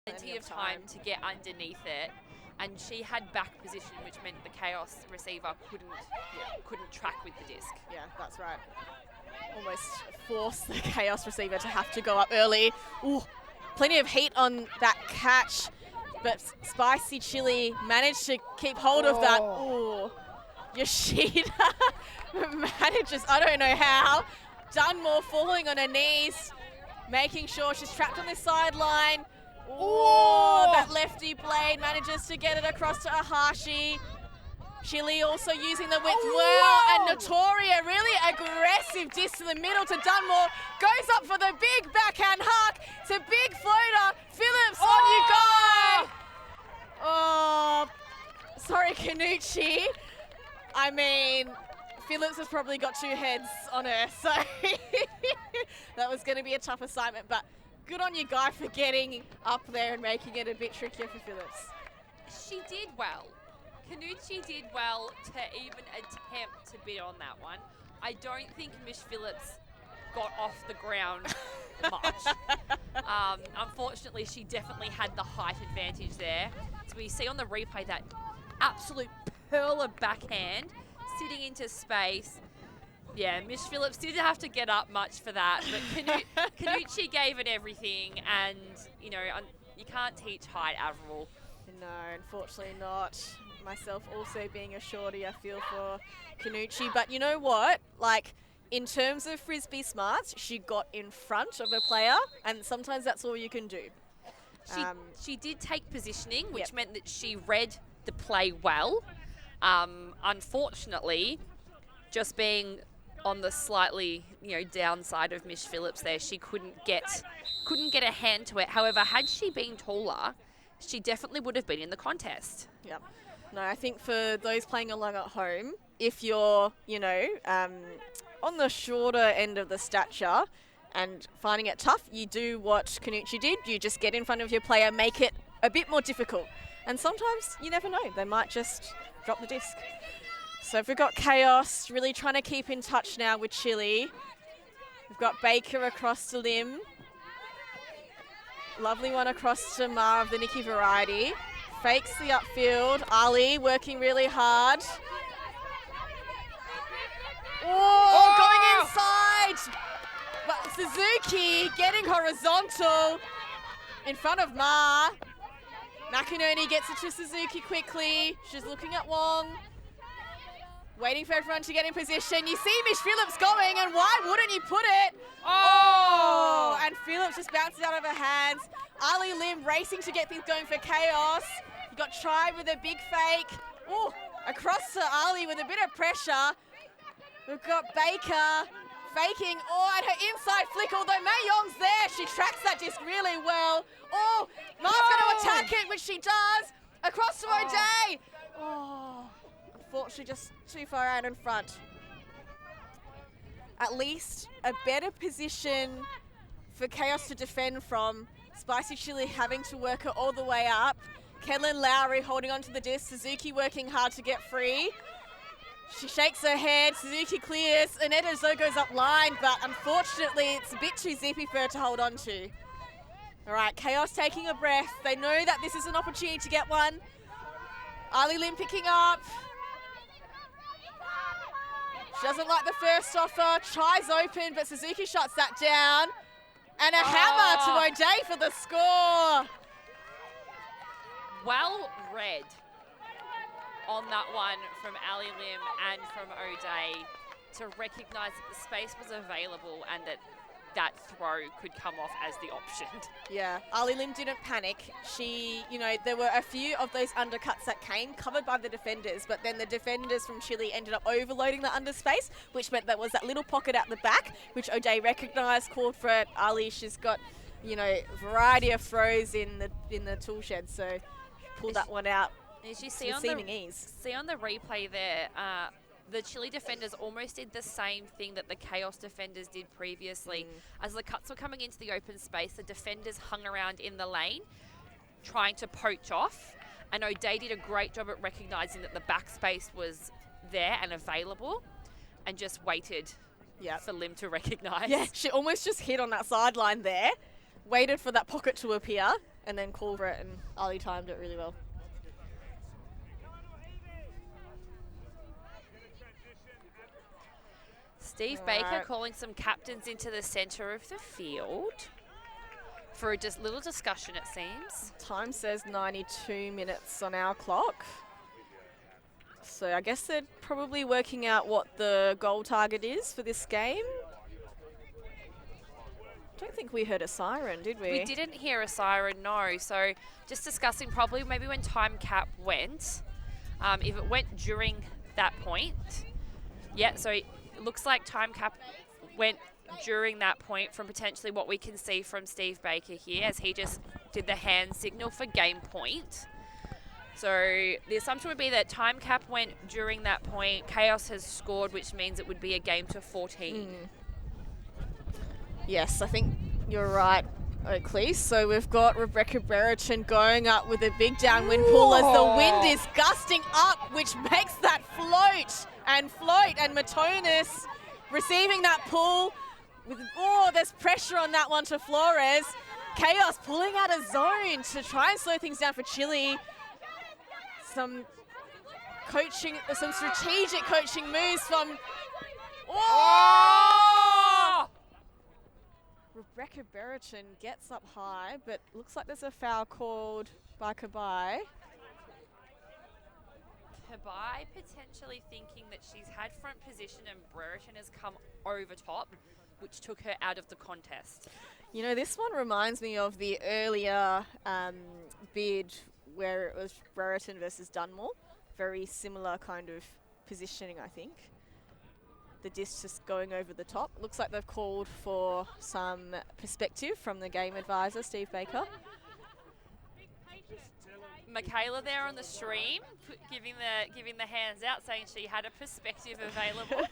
plenty of time to get underneath it, and she had back position, which meant the Kaos receiver couldn't track with the disc. Yeah, that's right. Almost force the Kaos receiver to have to go up early. Ooh, plenty of heat on that catch, but Spicy Chili managed to keep hold of that. Ooh, Yoshida manages, I don't know how. Dunmore falling on her knees, making sure she's trapped on the sideline. Oh, that lefty blade manages to get it across to Ahashi. Chile also using the width well, and Notoria really aggressive disc to the middle to Dunmore. Goes up for the big backhand hook. It's a big floater. Phillips on you go. Oh, sorry, Kanucci. I mean, Phillips has probably got 2 heads on her, so that was going to be a tough assignment, but good on you, Guy, for getting up there and making it a bit trickier for Phillips. She did well. Kanucci did well to even attempt to bid on that one. I don't think Miss Phillips got off the ground much. Unfortunately, she definitely had the height advantage there. So we see on the replay that absolute pearl of backhand sitting into space. Yeah, Miss Phillips didn't have to get up much for that, but Kanucci gave it everything, and you can't teach height, Avril. No, unfortunately not. Myself also being a shorty, I feel for Kanucci, but you know what? Like, in terms of Frisbee smarts, she got in front of a player, and sometimes that's all you can do. She did take positioning, which meant that she read the play well. Unfortunately, just being on the slightly, downside of Mish Phillips there. She couldn't get a hand to it. However, had she been taller, she definitely would have been in the contest. Yep. No, I think for those playing along at home, if you're, on the shorter end of the stature and finding it tough, you do what Kanucci did. You just get in front of your player, make it a bit more difficult. And sometimes, you never know, they might just drop the disc. So we've got Kaos really trying to keep in touch now with Chile. We've got Baker across to Lim. Lovely one across to Ma of the Nikki variety. Fakes the upfield. Ali working really hard. Going inside. But Suzuki getting horizontal in front of Ma. McInerney gets it to Suzuki quickly. She's looking at Wong. Waiting for everyone to get in position. You see Mish Phillips going, and why wouldn't you put it? Oh! And Phillips just bounces out of her hands. Ali Lim racing to get things going for Kaos. You got Tri with a big fake. Oh, across to Ali with a bit of pressure. We've got Baker faking. Oh, and her inside flick, although Mae Yong's there. She tracks that disc really well. Oh, Ma's going to attack it, which she does. Across to O'Day. Oh, unfortunately just too far out in front. At least a better position for Kaos to defend from. Spicy Chili having to work it all the way up. Kedlin Lowry holding onto the disc. Suzuki working hard to get free. She shakes her head. Suzuki clears. Aneta Zo goes up line, but unfortunately it's a bit too zippy for her to hold on to. All right, Kaos taking a breath. They know that this is an opportunity to get one. Ali Lim picking up. She doesn't like the first offer. Tries open, but Suzuki shuts that down. And a hammer to O'Day for the score. Well read on that one from Ali Lim and from O'Day to recognise that the space was available and that throw could come off as the option. Yeah, Ali Lim didn't panic. She, there were a few of those undercuts that came covered by the defenders, but then the defenders from Chile ended up overloading the underspace, which meant there was that little pocket at the back, which O'Day recognised, called for it. Ali, she's got, variety of throws in the tool shed, so pulled that one out. As you see ease. See on the replay there, the Chile defenders almost did the same thing that the Kaos defenders did previously. As the cuts were coming into the open space, the defenders hung around in the lane, trying to poach off. And O'Day did a great job at recognising that the back space was there and available, and just waited for Lim to recognise. Yeah, she almost just hit on that sideline there, waited for that pocket to appear, and then called for it, and Ali timed it really well. Steve Baker calling some captains into the centre of the field for a little discussion, it seems. Time says 92 minutes on our clock. So I guess they're probably working out what the goal target is for this game. Don't think we heard a siren, did we? We didn't hear a siren, no. So just discussing probably maybe when time cap went. If it went during that point. Yeah, so it looks like time cap went during that point from potentially what we can see from Steve Baker here, as he just did the hand signal for game point. So the assumption would be that time cap went during that point. Kaos has scored, which means it would be a game to 14. Yes, I think you're right, Oakley. So we've got Rebecca Brereton going up with a big downwind pull as the wind is gusting up, which makes that float. And Matonis receiving that pull. There's pressure on that one to Flores. Kaos pulling out a zone to try and slow things down for Chile. Some strategic coaching moves from... Rebecca Brereton gets up high, but looks like there's a foul called by Kabai. Kabai potentially thinking that she's had front position and Brereton has come over top, which took her out of the contest. This one reminds me of the earlier bid where it was Brereton versus Dunmore. Very similar kind of positioning, I think. the disc just going over the top. Looks like they've called for some perspective from the game advisor, Steve Baker. Michaela there on the stream, giving the hands out, saying she had a perspective available.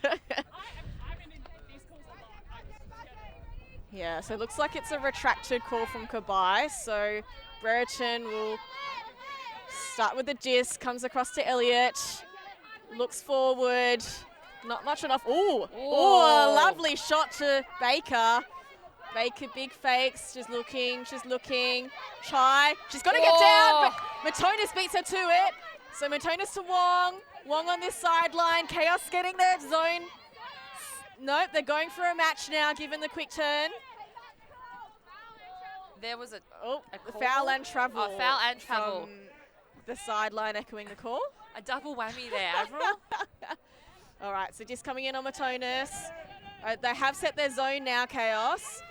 Yeah, so it looks like it's a retracted call from Kabai. So Brereton will start with the disc, comes across to Elliott, looks forward, not much enough. Ooh, a lovely shot to Baker. Baker, big fakes, she's looking. Chai, she's got to get down, but Matonis beats her to it. So Matonis to Wong. Wong on this sideline. Kaos getting their zone. Nope, they're going for a match now, given the quick turn. There was a foul and travel. Oh, foul and travel. From the sideline echoing the call. A double whammy there, Avril. All right, so just coming in on Matonis. They have set their zone now, Kaos.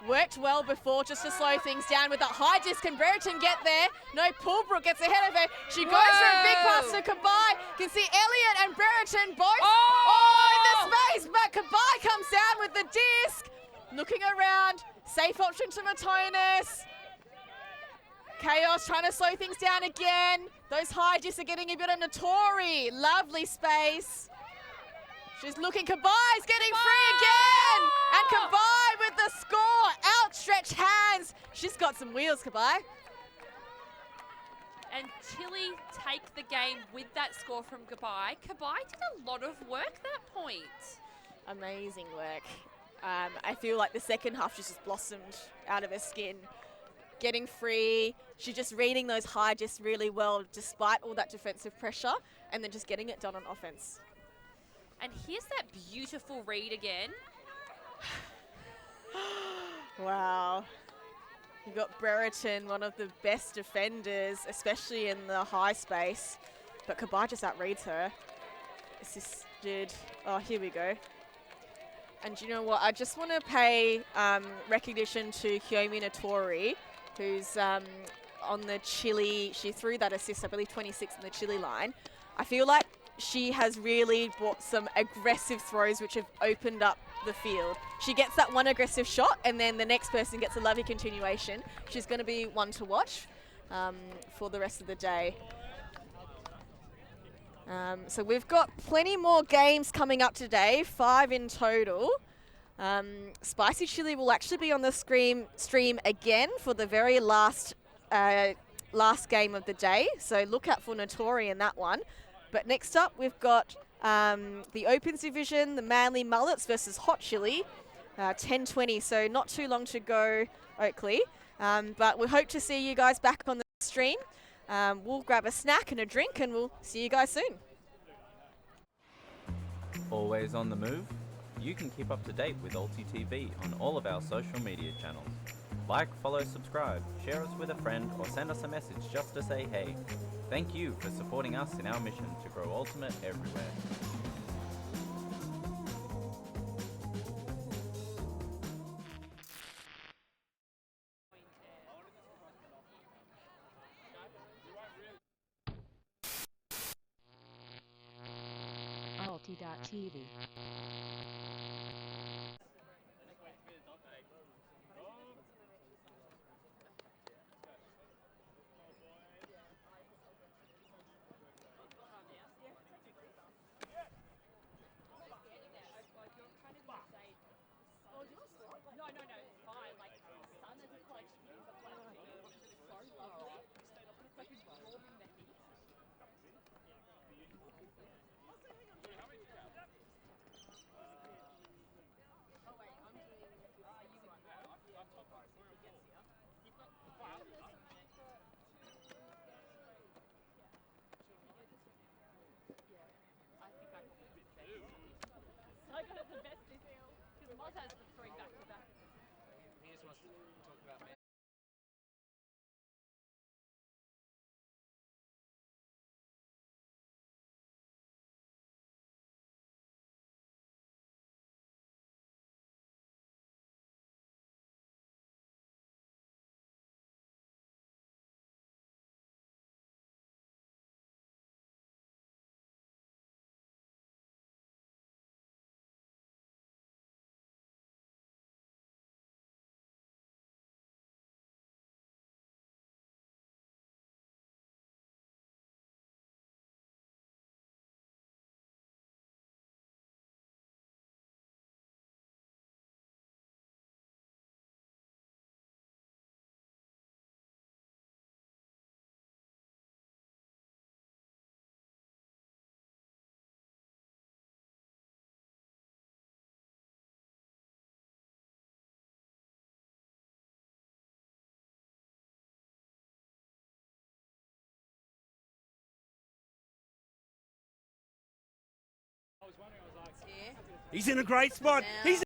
Worked well before just to slow things down with that high disc. Can Brereton get there? No, Poolbrook gets ahead of her. She goes for a big pass to Kabai. Can see Elliott and Brereton both in the space, but Kabai comes down with the disc. Looking around, safe option to Matonis. Kaos trying to slow things down again. Those high discs are getting a bit of Notori. Lovely space. She's looking, Kabai's getting free again! And Kabai with the score, outstretched hands. She's got some wheels, Kabai. And Chile take the game with that score from Kabai. Kabai did a lot of work that point. Amazing work. I feel like the second half she's just blossomed out of her skin. Getting free, she's just reading those high discs really well despite all that defensive pressure, and then just getting it done on offense. And here's that beautiful read again. Wow. You got Brereton, one of the best defenders, especially in the high space. But Kabai just outreads her. Assisted. Oh, here we go. And you know what? I just want to pay recognition to Kiyomi Notori, who's on the Chile. She threw that assist, I believe 26 in the Chile line. I feel like she has really brought some aggressive throws which have opened up the field. She gets that one aggressive shot and then the next person gets a lovely continuation. She's going to be one to watch for the rest of the day. So we've got plenty more games coming up today, 5 in total. Spicy Chili will actually be on the stream again for the very last game of the day. So look out for Notori in that one. But next up, we've got the Opens division, the Manly Mullets versus Hot Chili, 10:20. So not too long to go, Oakley. But we hope to see you guys back on the stream. We'll grab a snack and a drink, and we'll see you guys soon. Always on the move? You can keep up to date with Ulti TV on all of our social media channels. Like, follow, subscribe, share us with a friend, or send us a message just to say hey. Thank you for supporting us in our mission to grow Ultimate everywhere. Ulti.tv. He just wants to talk about me. He's in a great spot. He's